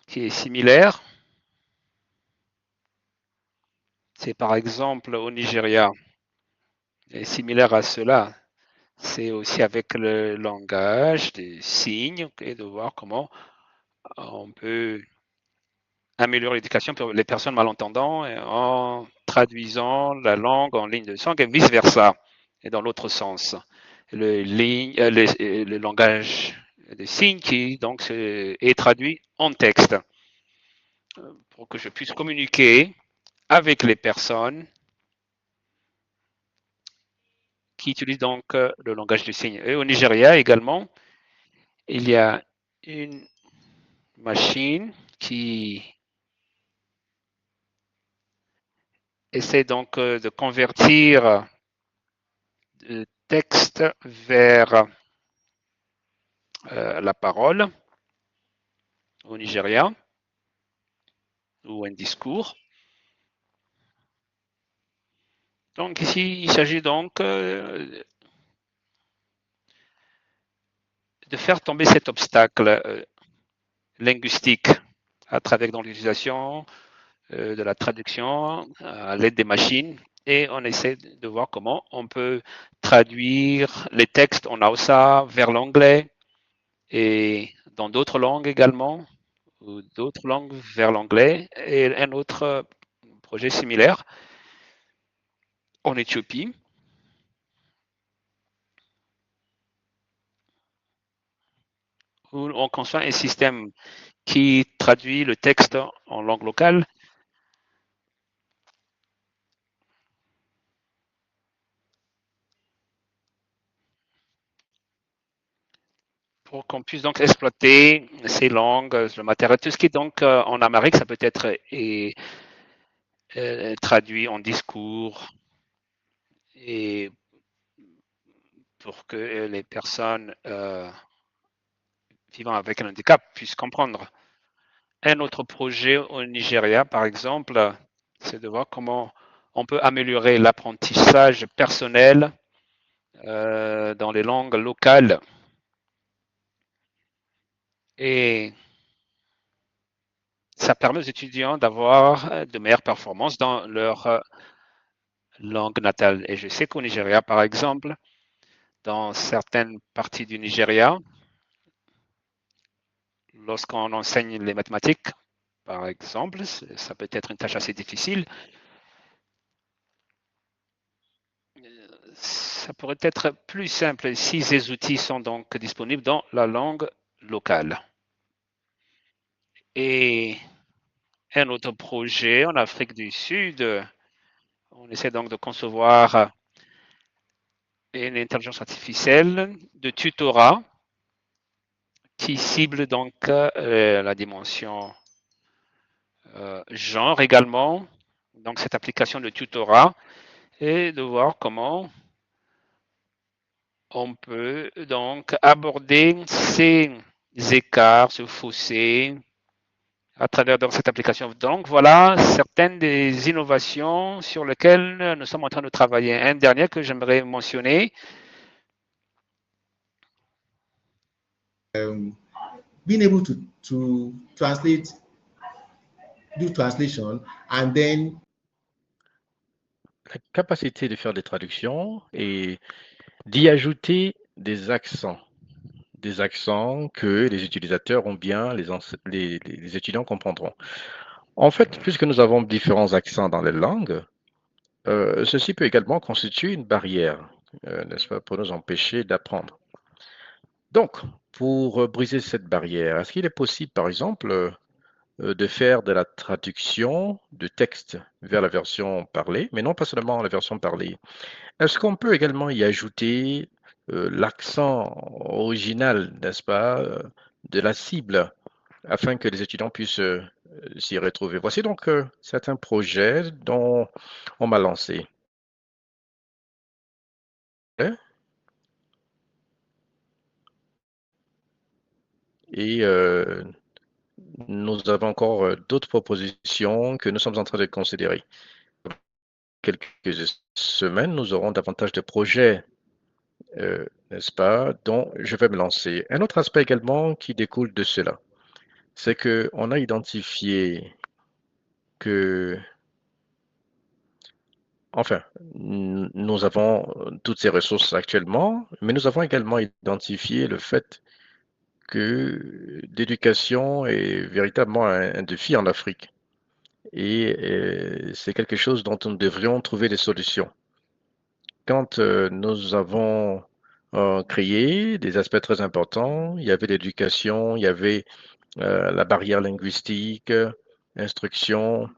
Speaker 5: qui est similaire, c'est par exemple au Nigeria, et similaire à cela, c'est aussi avec le langage des signes et de voir comment on peut améliorer l'éducation pour les personnes malentendantes en traduisant la langue en ligne de sang et vice-versa, et dans l'autre sens. Le langage des signes qui donc est traduit en texte pour que je puisse communiquer avec les personnes qui utilisent donc le langage des signes. Et au Nigeria également, il y a une machine qui essaie donc de convertir le texte vers la parole au Nigeria ou un discours. Donc ici, il s'agit donc de faire tomber cet obstacle linguistique à travers l'utilisation de la traduction à l'aide des machines, et on essaie de voir comment on peut traduire les textes en Hausa vers l'anglais et dans d'autres langues également, ou d'autres langues vers l'anglais. Et un autre projet similaire en Éthiopie, où on conçoit un système qui traduit le texte en langue locale pour qu'on puisse donc exploiter ces langues, le matériel, tout ce qui est donc en Amérique, ça peut être traduit en discours et pour que les personnes vivant avec un handicap puissent comprendre. Un autre projet au Nigeria, par exemple, c'est de voir comment on peut améliorer l'apprentissage personnel dans les langues locales. Et ça permet aux étudiants d'avoir de meilleures performances dans leur langue natale. Et je sais qu'au Nigeria, par exemple, dans certaines parties du Nigeria, lorsqu'on enseigne les mathématiques, par exemple, ça peut être une tâche assez difficile. ça pourrait être plus simple si ces outils sont donc disponibles dans la langue locale. Et un autre projet en Afrique du Sud, on essaie donc de concevoir une intelligence artificielle de tutorat qui cible donc la dimension genre également, donc cette application de tutorat, et de voir comment on peut donc aborder ces écarts, ce fossé à travers donc, cette application. Donc voilà certaines des innovations sur lesquelles nous sommes en train de travailler. Un dernier que j'aimerais mentionner.
Speaker 4: Being able to translate, do translation, and then
Speaker 2: La capacité de faire des traductions et d'y ajouter des accents que les utilisateurs ont bien, les étudiants comprendront. En fait, puisque nous avons différents accents dans les langues, ceci peut également constituer une barrière, n'est-ce pas, pour nous empêcher d'apprendre. Donc, pour briser cette barrière, est-ce qu'il est possible, par exemple, de faire de la traduction de texte vers la version parlée, mais non pas seulement la version parlée? Est-ce qu'on peut également y ajouter l'accent original, n'est-ce pas, de la cible, afin que les étudiants puissent s'y retrouver? Voici donc certains projets dont on m'a lancé. Et nous avons encore d'autres propositions que nous sommes en train de considérer. Quelques semaines, nous aurons davantage de projets, n'est-ce pas, dont je vais me lancer. Un autre aspect également qui découle de cela, c'est qu'on a identifié que, enfin, nous avons toutes ces ressources actuellement, mais nous avons également identifié le fait que l'éducation est véritablement un défi en Afrique. Et c'est quelque chose dont nous devrions trouver des solutions. Quand nous avons créé des aspects très importants, il y avait l'éducation, il y avait la barrière linguistique, l'instruction.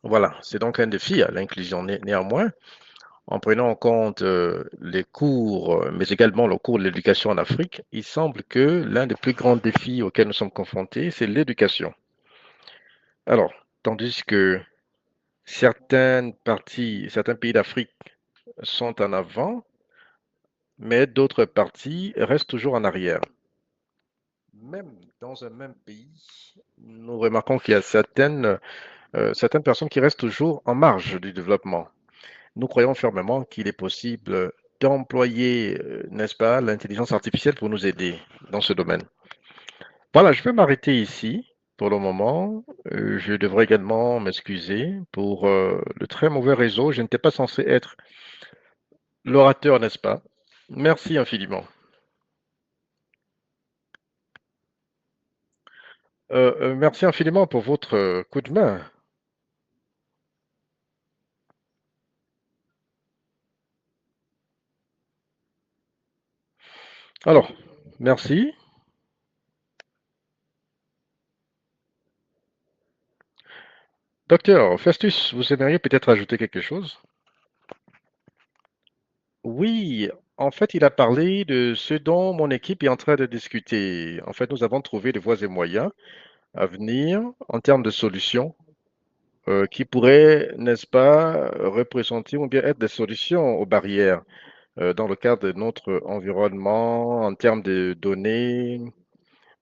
Speaker 2: Voilà, c'est donc un défi à l'inclusion. Néanmoins, en prenant en compte les cours, mais également le cours de l'éducation en Afrique, il semble que l'un des plus grands défis auxquels nous sommes confrontés, c'est l'éducation. Alors, tandis que certains pays d'Afrique sont en avant, mais d'autres parties restent toujours en arrière. Même dans un même pays, nous remarquons qu'il y a certaines personnes qui restent toujours en marge du développement. Nous croyons fermement qu'il est possible d'employer, n'est-ce pas, l'intelligence artificielle pour nous aider dans ce domaine. Voilà, je vais m'arrêter ici pour le moment. Je devrais également m'excuser pour le très mauvais réseau. Je n'étais pas censé être l'orateur, n'est-ce pas? Merci infiniment. Merci infiniment pour votre coup de main. Alors, merci. Docteur Festus, vous aimeriez peut-être ajouter quelque chose? Oui, en fait, il a parlé de ce dont mon équipe est en train de discuter. En fait, nous avons trouvé des voies et moyens à venir en termes de solutions qui pourraient, n'est-ce pas, représenter ou bien être des solutions aux barrières dans le cadre de notre environnement, en termes de données,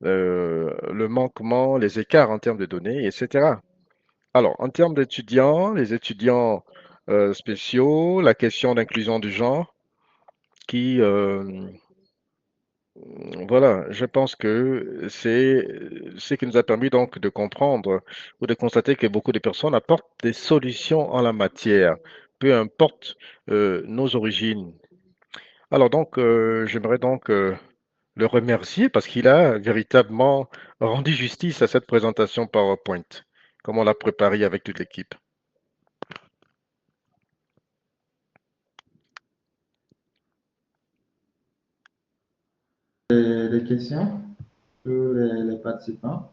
Speaker 2: le manquement, les écarts en termes de données, etc. Alors, en termes d'étudiants, les étudiants spéciaux, la question d'inclusion du genre, qui, voilà, je pense que c'est ce qui nous a permis donc de comprendre ou de constater que beaucoup de personnes apportent des solutions en la matière, peu importe nos origines. Alors donc, j'aimerais donc le remercier parce qu'il a véritablement rendu justice à cette présentation PowerPoint, comme on l'a préparée avec toute l'équipe.
Speaker 1: des questions pour les participants.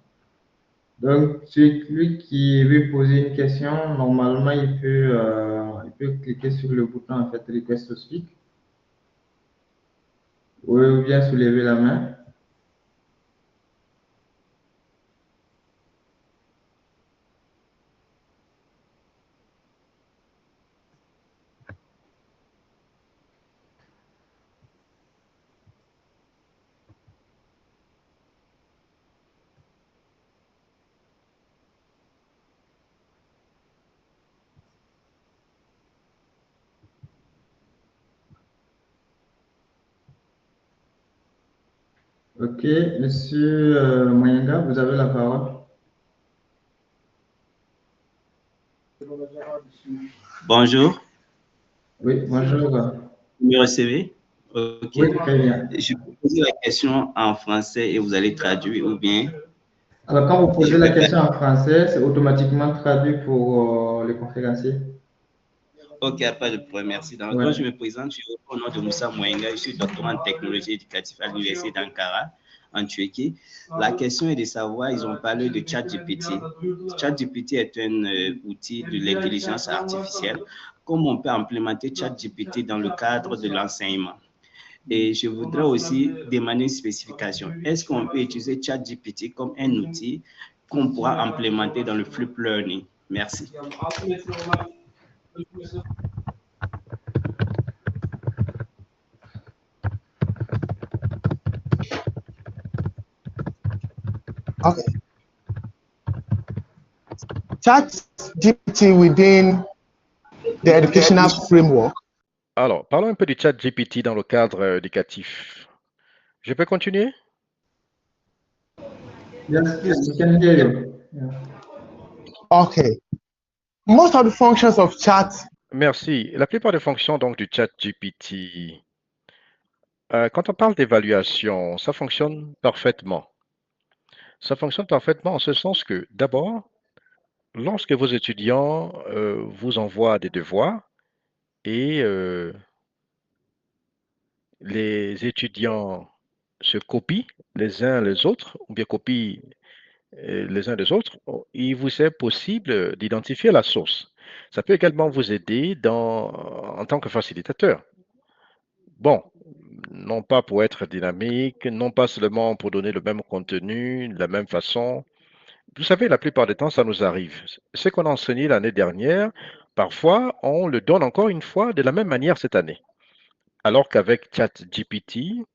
Speaker 1: Donc, celui qui veut poser une question, normalement, il peut cliquer sur le bouton en fait Request to Speak ou bien soulever la main. Ok, Monsieur Moyenga, vous avez la parole.
Speaker 6: Bonjour,
Speaker 1: Oui, bonjour.
Speaker 6: vous me recevez? Ok.
Speaker 1: Oui, très bien.
Speaker 6: Je vais poser la question en français et vous allez traduire ou bien
Speaker 1: Alors, quand vous posez
Speaker 6: je
Speaker 1: la
Speaker 6: peux faire.
Speaker 1: question en français, c'est automatiquement traduit pour les conférenciers.
Speaker 6: Ok, pas de problème, merci. Donc,
Speaker 1: Ouais.
Speaker 6: quand je me présente, je réponds au nom de Moussa Mouenga, je suis doctorant en technologie éducative à l'université d'Ankara, en Turquie. La question est de savoir, ils ont parlé de ChatGPT. ChatGPT est un outil de l'intelligence artificielle. Comment on peut implémenter ChatGPT dans le cadre de l'enseignement? Et je voudrais aussi demander une spécification. Est-ce qu'on peut utiliser ChatGPT comme un outil qu'on pourra implémenter dans le flip learning? Merci.
Speaker 3: Okay. ChatGPT within the educational framework.
Speaker 2: Alors, parlons un peu du chat GPT dans le cadre éducatif. Je peux continuer?
Speaker 1: Yes, we can hear you. Yeah.
Speaker 3: Okay. Most of the functions of chat.
Speaker 2: Merci. La plupart des fonctions donc du chat GPT, quand on parle d'évaluation, ça fonctionne parfaitement. Ça fonctionne parfaitement en ce sens que, d'abord, lorsque vos étudiants vous envoient des devoirs et les étudiants se copient les uns les autres, ou bien copient les uns des autres, il vous est possible d'identifier la source. Ça peut également vous aider en tant que facilitateur. Bon, non pas pour être dynamique, non pas seulement pour donner le même contenu, de la même façon. Vous savez, la plupart du temps, ça nous arrive. Ce qu'on a enseigné l'année dernière, parfois, on le donne encore une fois de la même manière cette année. Alors qu'avec ChatGPT,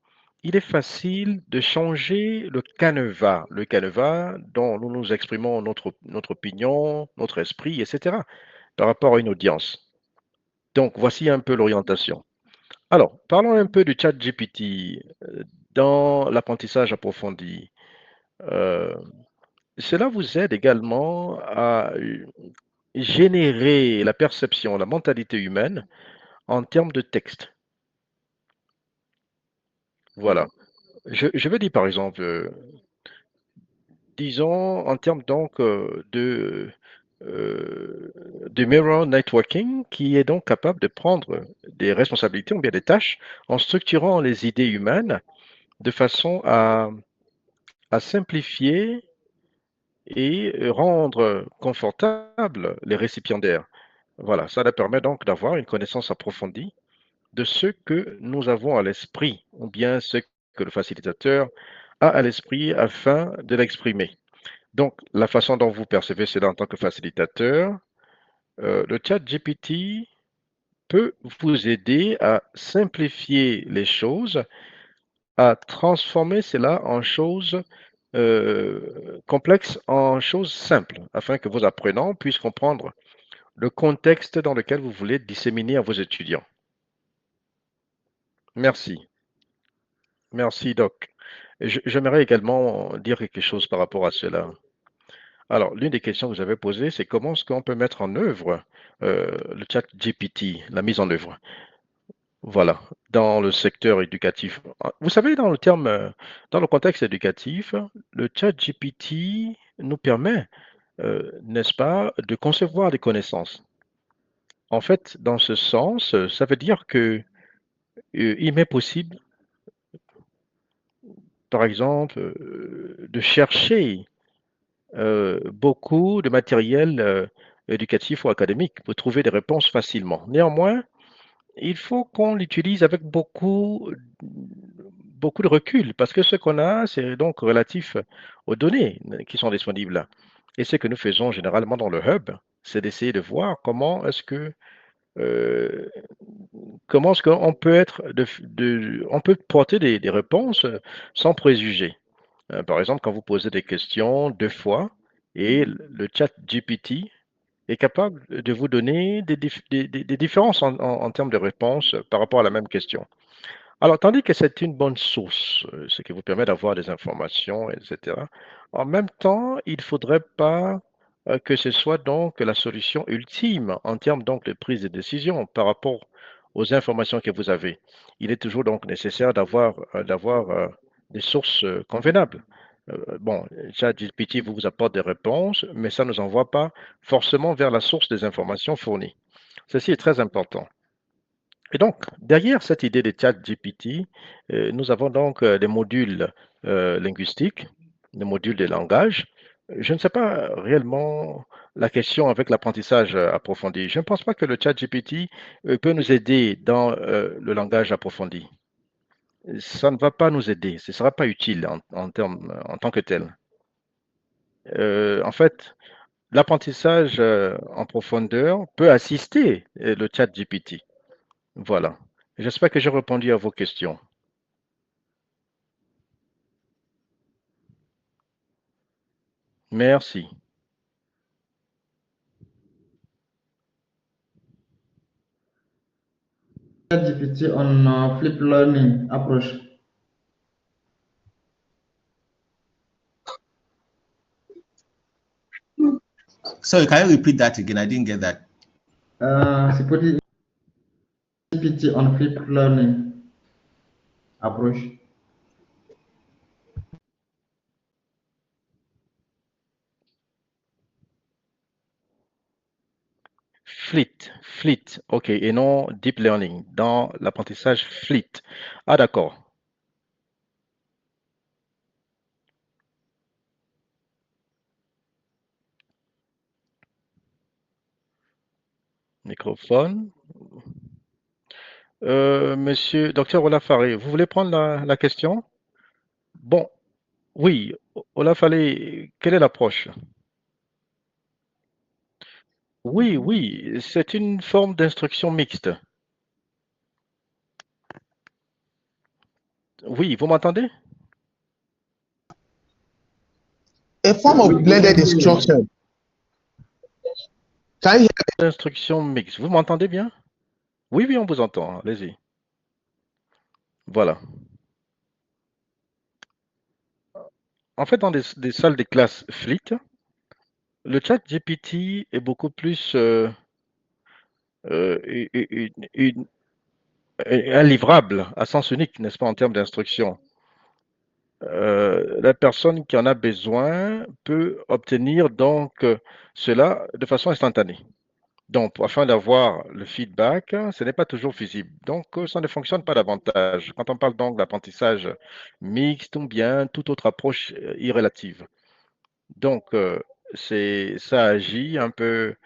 Speaker 2: il est facile de changer le canevas dont nous nous exprimons notre opinion, notre esprit, etc., par rapport à une audience. Donc, voici un peu l'orientation. Alors, parlons un peu du ChatGPT dans l'apprentissage approfondi. Cela vous aide également à générer la perception, la mentalité humaine en termes de texte. Voilà. Je veux dire par exemple, disons en termes donc de mirror networking qui est donc capable de prendre des responsabilités ou bien des tâches en structurant les idées humaines de façon à simplifier et rendre confortable les récipiendaires. Voilà, ça leur permet donc d'avoir une connaissance approfondie de ce que nous avons à l'esprit, ou bien ce que le facilitateur a à l'esprit afin de l'exprimer. Donc, la façon dont vous percevez cela en tant que facilitateur, le chat GPT peut vous aider à simplifier les choses, à transformer cela en choses complexes en choses simples, afin que vos apprenants puissent comprendre le contexte dans lequel vous voulez disséminer à vos étudiants. Merci. Merci, Doc. J'aimerais également dire quelque chose par rapport à cela. Alors, l'une des questions que vous avez posées, c'est comment est-ce qu'on peut mettre en œuvre le chat GPT, la mise en œuvre. Voilà, dans le secteur éducatif. Vous savez, dans le contexte éducatif, le chat GPT nous permet, n'est-ce pas, de concevoir des connaissances. En fait, dans ce sens, ça veut dire que il m'est possible, par exemple, de chercher beaucoup de matériel éducatif ou académique pour trouver des réponses facilement. Néanmoins, il faut qu'on l'utilise avec beaucoup de recul, parce que ce qu'on a, c'est donc relatif aux données qui sont disponibles là. Et ce que nous faisons généralement dans le hub, c'est d'essayer de voir comment est-ce qu'on peut on peut porter des réponses sans préjugés. Par exemple, quand vous posez des questions 2 fois et le chat GPT est capable de vous donner des différences en termes de réponses par rapport à la même question. Alors, tandis que c'est une bonne source, ce qui vous permet d'avoir des informations, etc. En même temps, il ne faudrait pas que ce soit donc la solution ultime en termes donc de prise de décision par rapport aux informations que vous avez. Il est toujours donc nécessaire d'avoir des sources convenables. Bon, ChatGPT vous apporte des réponses, mais ça ne nous envoie pas forcément vers la source des informations fournies. Ceci est très important. Et donc, derrière cette idée de ChatGPT, nous avons donc des modules linguistiques, des modules de langage. Je ne sais pas réellement la question avec l'apprentissage approfondi. Je ne pense pas que le ChatGPT peut nous aider dans le langage approfondi. Ça ne va pas nous aider, ce ne sera pas utile en tant que tel. En fait, l'apprentissage en profondeur peut assister le ChatGPT. Voilà. J'espère que j'ai répondu à vos questions. Merci.
Speaker 1: ChatGPT on flip learning approach.
Speaker 4: Sorry, can you repeat that again? I didn't get that.
Speaker 1: C'est pour dire GPT on flip learning approach.
Speaker 2: Fleet, ok, et non deep learning, dans l'apprentissage fleet. Ah, d'accord. Microphone. Monsieur, docteur Olafaré, vous voulez prendre la question? Bon, oui, Olafaré, quelle est l'approche? Oui, c'est une forme d'instruction mixte. Oui, vous m'entendez?
Speaker 3: A form of blended instruction. Can you hear?
Speaker 2: Instruction mixte. Vous m'entendez bien? Oui, on vous entend. Allez-y. Voilà. En fait, dans des salles de classe Fleet, le chat GPT est beaucoup plus un livrable à sens unique, n'est-ce pas, en termes d'instruction. La personne qui en a besoin peut obtenir donc cela de façon instantanée. Donc, afin d'avoir le feedback, ce n'est pas toujours visible. Donc, ça ne fonctionne pas davantage. Quand on parle donc d'apprentissage mixte ou bien toute autre approche irrélative. Donc, ça agit un peu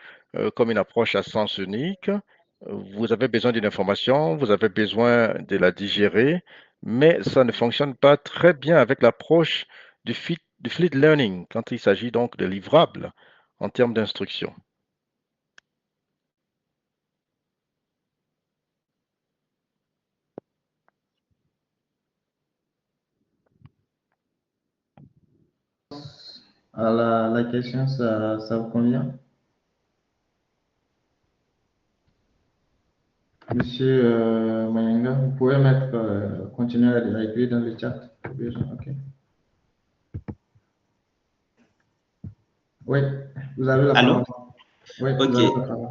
Speaker 2: comme une approche à sens unique. Vous avez besoin d'une information, vous avez besoin de la digérer, mais ça ne fonctionne pas très bien avec l'approche du fleet learning quand il s'agit donc de livrables en termes d'instruction.
Speaker 1: À la question, ça vous convient? Monsieur Mayenga, vous pouvez continuer à écrire dans le chat. Ok. Oui, vous avez la
Speaker 6: Allô?
Speaker 1: parole. Oui,
Speaker 6: Ok.
Speaker 1: vous avez la parole.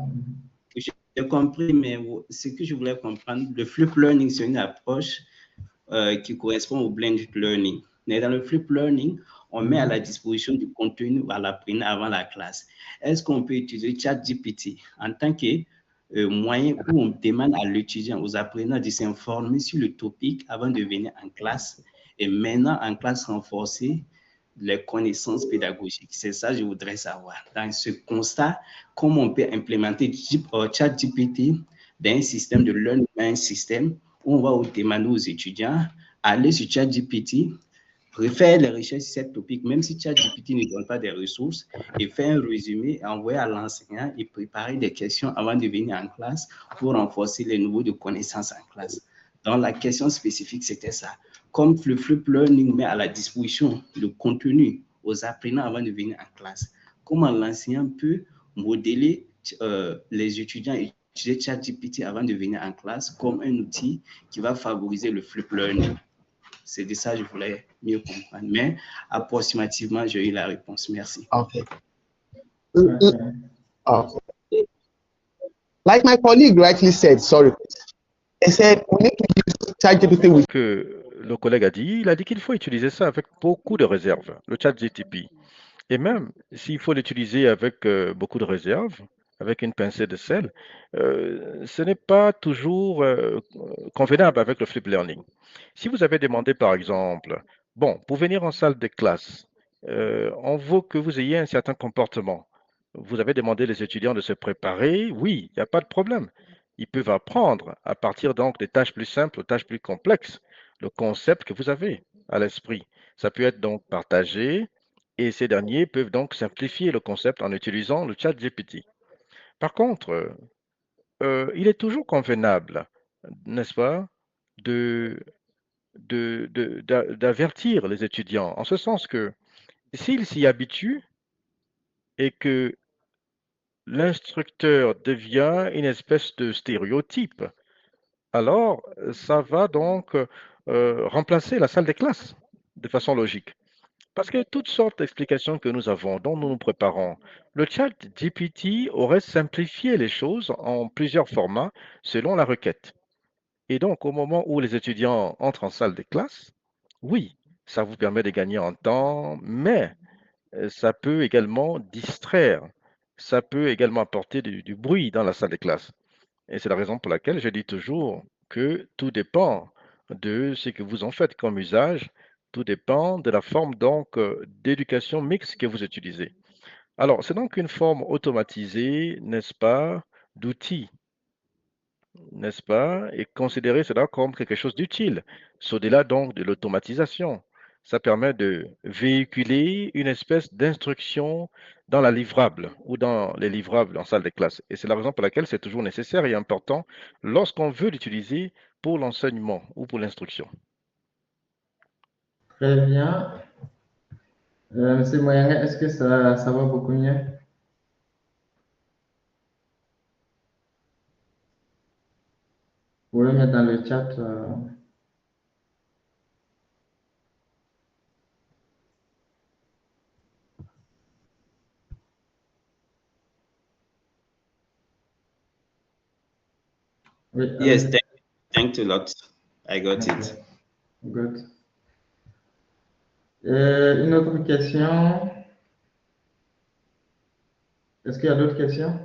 Speaker 6: J'ai compris, mais ce que je voulais comprendre, le flip learning, c'est une approche qui correspond au blended learning. Mais dans le flip learning, on met à la disposition du contenu à l'apprenant avant la classe. Est-ce qu'on peut utiliser ChatGPT en tant que moyen où on demande à l'étudiant, aux apprenants de s'informer sur le topic avant de venir en classe et maintenant en classe renforcée, les connaissances pédagogiques. C'est ça que je voudrais savoir. Dans ce constat, comment on peut implémenter ChatGPT dans un système de learning, un système où on va demander aux étudiants aller sur ChatGPT, refaire les recherches sur cette topic, même si ChatGPT ne donne pas des ressources, et faire un résumé, envoyer à l'enseignant et préparer des questions avant de venir en classe pour renforcer les niveaux de connaissances en classe. Donc, la question spécifique, c'était ça. Comme le Flip Learning met à la disposition le contenu aux apprenants avant de venir en classe, comment l'enseignant peut modeler les étudiants et utiliser ChatGPT avant de venir en classe comme un outil qui va favoriser le Flip Learning. C'est de ça que je voulais mieux comprendre. Mais approximativement, j'ai eu la réponse. Merci.
Speaker 3: Okay. Okay. Like my colleague rightly said, sorry, he said we need to use ChatGPT with.
Speaker 2: Que le collègue a dit, il a dit qu'il faut utiliser ça avec beaucoup de réserve, le ChatGPT. Et même s'il faut l'utiliser avec beaucoup de réserve, avec une pincée de sel, ce n'est pas toujours convenable avec le flip learning. Si vous avez demandé, par exemple, bon, pour venir en salle de classe, on veut que vous ayez un certain comportement. Vous avez demandé les étudiants de se préparer, oui, il n'y a pas de problème. Ils peuvent apprendre à partir donc des tâches plus simples aux tâches plus complexes, le concept que vous avez à l'esprit. Ça peut être donc partagé, et ces derniers peuvent donc simplifier le concept en utilisant le chat GPT. Par contre, il est toujours convenable, n'est-ce pas, d'avertir les étudiants, en ce sens que s'ils s'y habituent et que l'instructeur devient une espèce de stéréotype, alors ça va donc remplacer la salle des classes de façon logique. Parce que toutes sortes d'explications que nous avons, dont nous nous préparons, le chat GPT aurait simplifié les choses en plusieurs formats selon la requête. Et donc, au moment où les étudiants entrent en salle de classe, oui, ça vous permet de gagner en temps, mais ça peut également distraire, ça peut également apporter du bruit dans la salle de classe. Et c'est la raison pour laquelle je dis toujours que tout dépend de ce que vous en faites comme usage, tout dépend de la forme donc d'éducation mixte que vous utilisez. Alors, c'est donc une forme automatisée, n'est-ce pas, d'outil, n'est-ce pas, et considérer cela comme quelque chose d'utile. C'est au-delà donc de l'automatisation. Ça permet de véhiculer une espèce d'instruction dans la livrable ou dans les livrables en salle de classe. Et c'est la raison pour laquelle c'est toujours nécessaire et important lorsqu'on veut l'utiliser pour l'enseignement ou pour l'instruction.
Speaker 1: Très bien. Monsieur Moyanga, est-ce que ça va beaucoup mieux? Vous pouvez mettre dans le chat. Oui,
Speaker 6: Yes, thanks a lot. I got it.
Speaker 1: Good. Une autre question? Est-ce qu'il y a d'autres questions?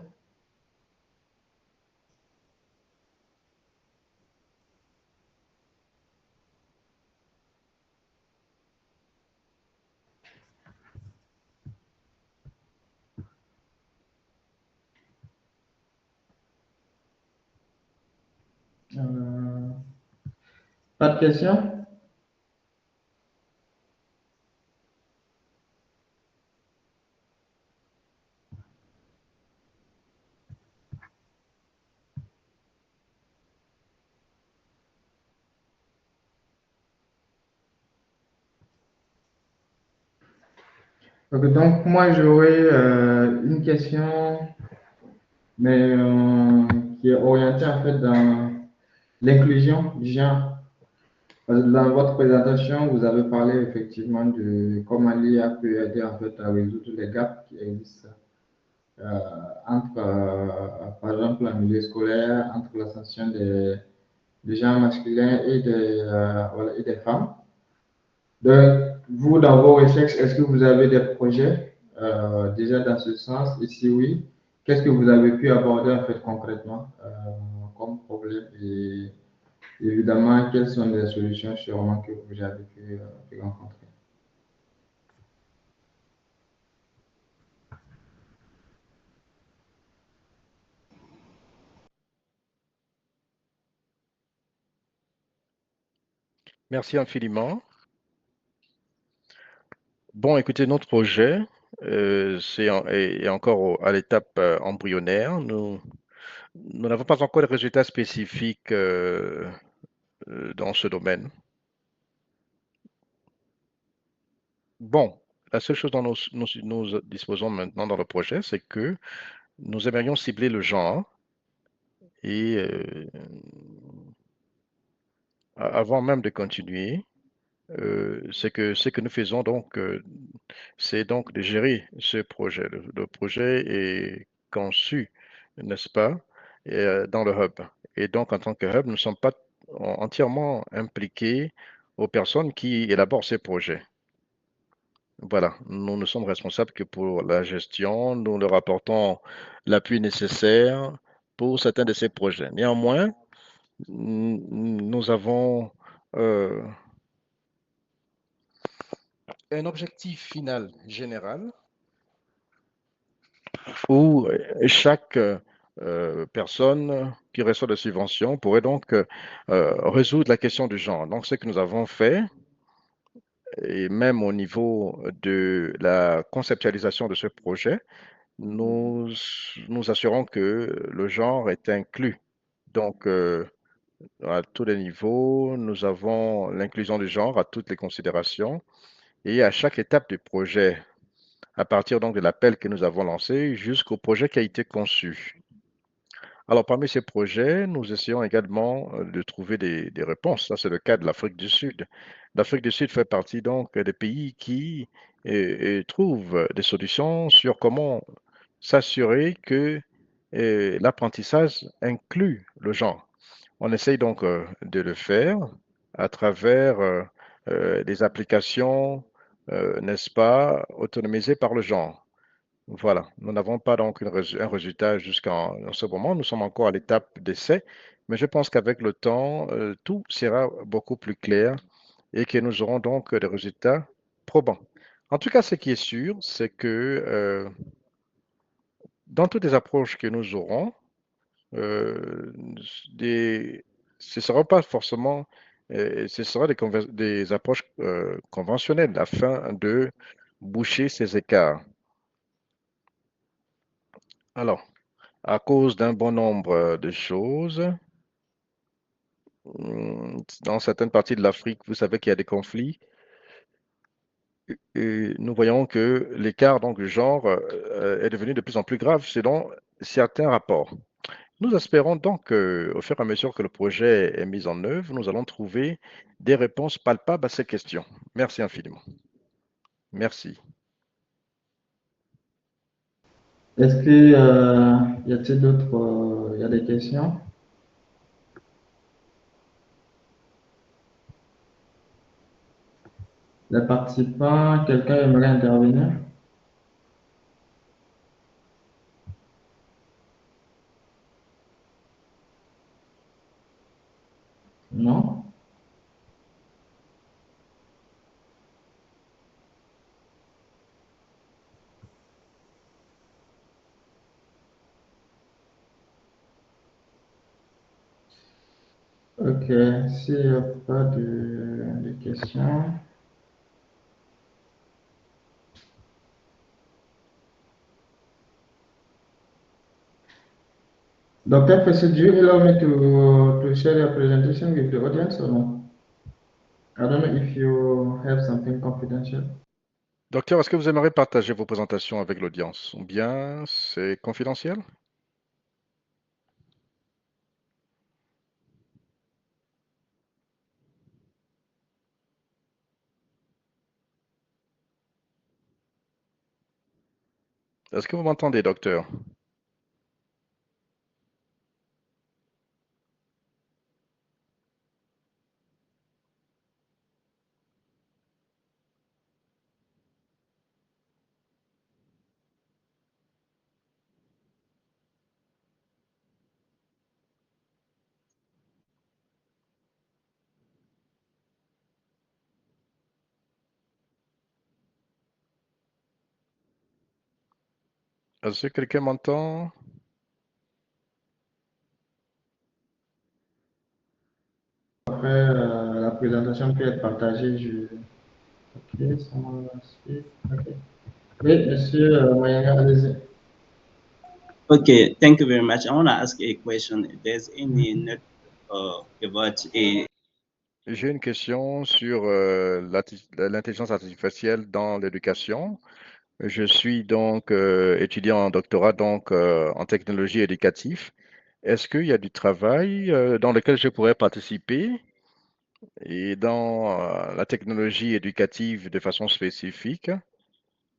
Speaker 1: Pas de questions? Ok, donc, moi, j'aurais une question, mais qui est orientée en fait dans l'inclusion du genre. Parce que dans votre présentation, vous avez parlé effectivement de comment l'IA peut aider en fait à résoudre les gaps qui existent entre, par exemple, le milieu scolaire, entre l'ascension des gens masculins et voilà, et des femmes. Donc, vous, dans vos recherches, est-ce que vous avez des projets déjà dans ce sens? Et si oui, qu'est-ce que vous avez pu aborder en fait concrètement comme problème et évidemment, quelles sont les solutions sûrement que vous avez pu rencontrer.
Speaker 2: Merci infiniment. Bon, écoutez, notre projet est encore à l'étape embryonnaire. Nous n'avons pas encore de résultats spécifiques dans ce domaine. Bon, la seule chose dont nous disposons maintenant dans le projet, c'est que nous aimerions cibler le genre et avant même de continuer, ce que nous faisons donc, c'est donc de gérer ce projet. Le projet est conçu, n'est-ce pas, dans le hub. Et donc, en tant que hub, nous ne sommes pas entièrement impliqués aux personnes qui élaborent ces projets. Voilà, nous ne sommes responsables que pour la gestion, nous leur apportons l'appui nécessaire pour certains de ces projets. Néanmoins, nous avons euh, un objectif final général où chaque personne qui reçoit des subventions pourrait donc résoudre la question du genre. Donc, ce que nous avons fait, et même au niveau de la conceptualisation de ce projet, nous assurons que le genre est inclus. Donc, à tous les niveaux, nous avons l'inclusion du genre à toutes les considérations et à chaque étape du projet, à partir donc de l'appel que nous avons lancé jusqu'au projet qui a été conçu. Alors, parmi ces projets, nous essayons également de trouver des réponses. Ça, c'est le cas de l'Afrique du Sud. L'Afrique du Sud fait partie donc des pays qui trouvent des solutions sur comment s'assurer que l'apprentissage inclut le genre. On essaye donc de le faire à travers des applications, n'est-ce pas, autonomisées par le genre. Voilà, nous n'avons pas donc un résultat jusqu'en en ce moment. Nous sommes encore à l'étape d'essai, mais je pense qu'avec le temps, tout sera beaucoup plus clair et que nous aurons donc des résultats probants. En tout cas, ce qui est sûr, c'est que dans toutes les approches que nous aurons, euh, des, ce ne sera pas forcément, ce sera des approches conventionnelles afin de boucher ces écarts. Alors, à cause d'un bon nombre de choses, dans certaines parties de l'Afrique, vous savez qu'il y a des conflits, et nous voyons que l'écart donc du genre est devenu de plus en plus grave selon certains rapports. Nous espérons donc qu'au fur et à mesure que le projet est mis en œuvre, nous allons trouver des réponses palpables à ces questions. Merci infiniment. Merci.
Speaker 1: Est-ce que y a-t-il d'autres, il y a des questions? Les participants, quelqu'un aimerait intervenir? Non? Ok, s'il n'y a pas de questions. Dr. Professor, do you allow me to share your presentation with the audience or no? I don't know if you have something confidential.
Speaker 2: Docteur, est-ce que vous aimeriez partager vos présentations avec l'audience ou bien c'est confidentiel? Est-ce que vous m'entendez, docteur? Est-ce que quelqu'un m'entend?
Speaker 1: Après, la présentation peut être partagée. Ok, ça m'a suivi. Ok. Oui, monsieur Moyenga, allez-y.
Speaker 6: Okay, thank you very much. I want to ask a question. If there's any net about a
Speaker 2: J'ai une question sur l'intelligence artificielle dans l'éducation. Je suis donc étudiant en doctorat donc en technologie éducative. Est-ce qu'il y a du travail dans lequel je pourrais participer et dans la technologie éducative de façon spécifique,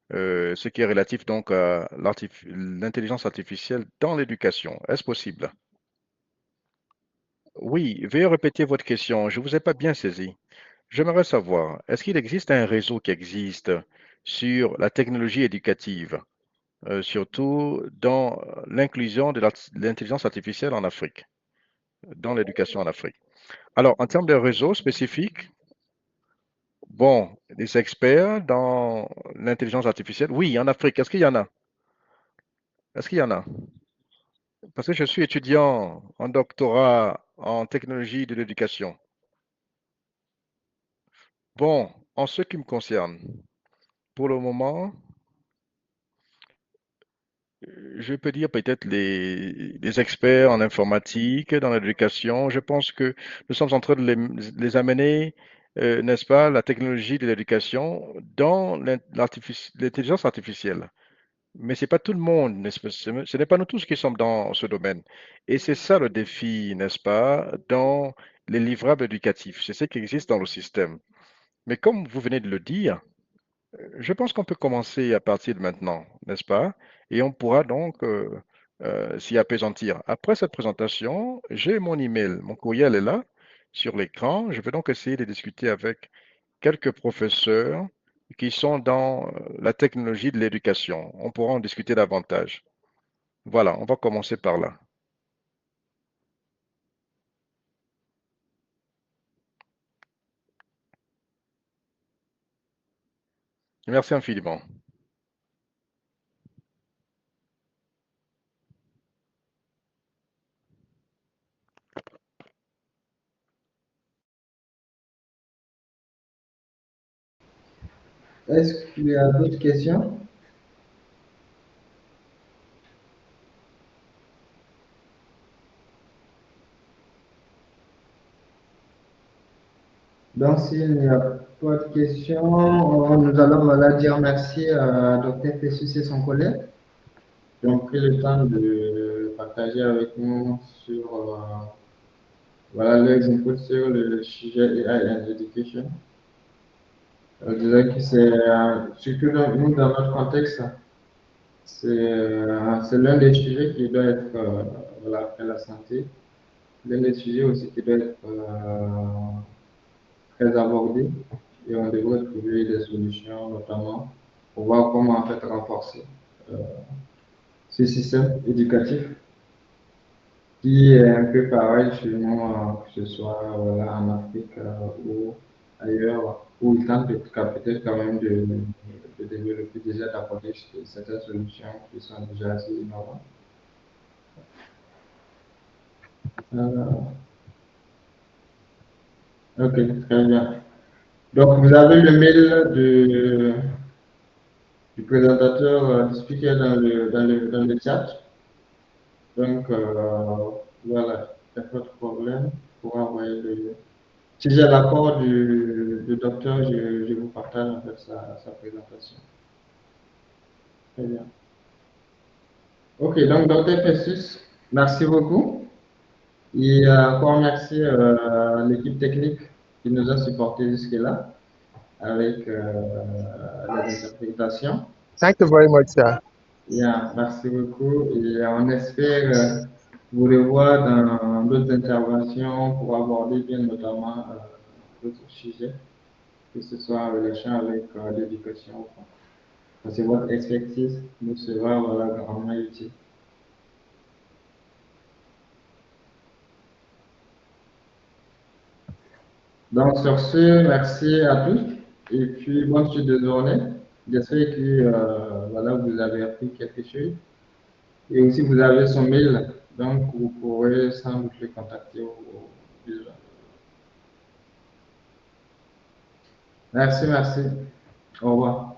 Speaker 2: ce qui est relatif donc à l'intelligence artificielle dans l'éducation? Est-ce possible? Oui, veuillez répéter votre question. Je ne vous ai pas bien saisi. J'aimerais savoir, est-ce qu'il existe un réseau qui existe sur la technologie éducative, surtout dans l'inclusion de l'intelligence artificielle en Afrique, dans l'éducation en Afrique? Alors, en termes de réseau spécifique, bon, des experts dans l'intelligence artificielle, oui, en Afrique, est-ce qu'il y en a? Est-ce qu'il y en a? Parce que je suis étudiant en doctorat en technologie de l'éducation. Bon, en ce qui me concerne, pour le moment, je peux dire peut-être les experts en informatique, dans l'éducation. Je pense que nous sommes en train de les amener, n'est-ce pas, la technologie de l'éducation dans l'intelligence artificielle. Mais ce n'est pas tout le monde, n'est-ce pas? Ce n'est pas nous tous qui sommes dans ce domaine. Et c'est ça le défi, n'est-ce pas, dans les livrables éducatifs. C'est ce qui existe dans le système. Mais comme vous venez de le dire, je pense qu'on peut commencer à partir de maintenant, n'est-ce pas? Et on pourra donc s'y appesantir. Après cette présentation, j'ai mon email, mon courriel est là sur l'écran. Je vais donc essayer de discuter avec quelques professeurs qui sont dans la technologie de l'éducation. On pourra en discuter davantage. Voilà, on va commencer par là. Merci infiniment.
Speaker 1: Est-ce qu'il y a d'autres questions? Donc, s'il n'y a pas de questions, nous allons voilà, dire merci à Dr. Fessus et son collègue qui ont pris le temps de partager avec nous sur voilà, leurs inputs sur le sujet AI and Education. Je dirais que c'est, surtout nous, dans notre contexte, c'est l'un des sujets qui doit être, voilà, après la santé, l'un des sujets aussi qui doit être très abordé et on devrait trouver des solutions, notamment pour voir comment en fait renforcer euh, ce système éducatif qui est un peu pareil chez nous, que ce soit voilà, en Afrique ou ailleurs, où ils tentent peut-être quand même de développer déjà, d'apporter certaines solutions qui sont déjà assez innovantes. Ok, très bien. Donc, vous avez le mail du présentateur, du speaker dans le chat. Donc, voilà, il n'y a pas de problème pour envoyer le. Si j'ai l'accord du docteur, je vous partage en fait sa présentation. Très bien. Ok, donc, docteur Fessus, merci beaucoup. Et encore merci à l'équipe technique qui nous a supportés jusque-là avec les interprétations.
Speaker 3: Thank you very much, sir.
Speaker 1: Bien, merci beaucoup et on espère vous revoir dans d'autres interventions pour aborder bien notamment d'autres sujets, que ce soit en relation avec l'éducation. Parce que votre expertise nous sera voilà, grandement utile. Donc sur ce, merci à tous et puis bonne suite de journée. J'espère que voilà, vous avez appris quelque chose Et aussi, vous avez son mail, donc vous pourrez sans doute le contacter au besoin. Merci, merci. Au revoir.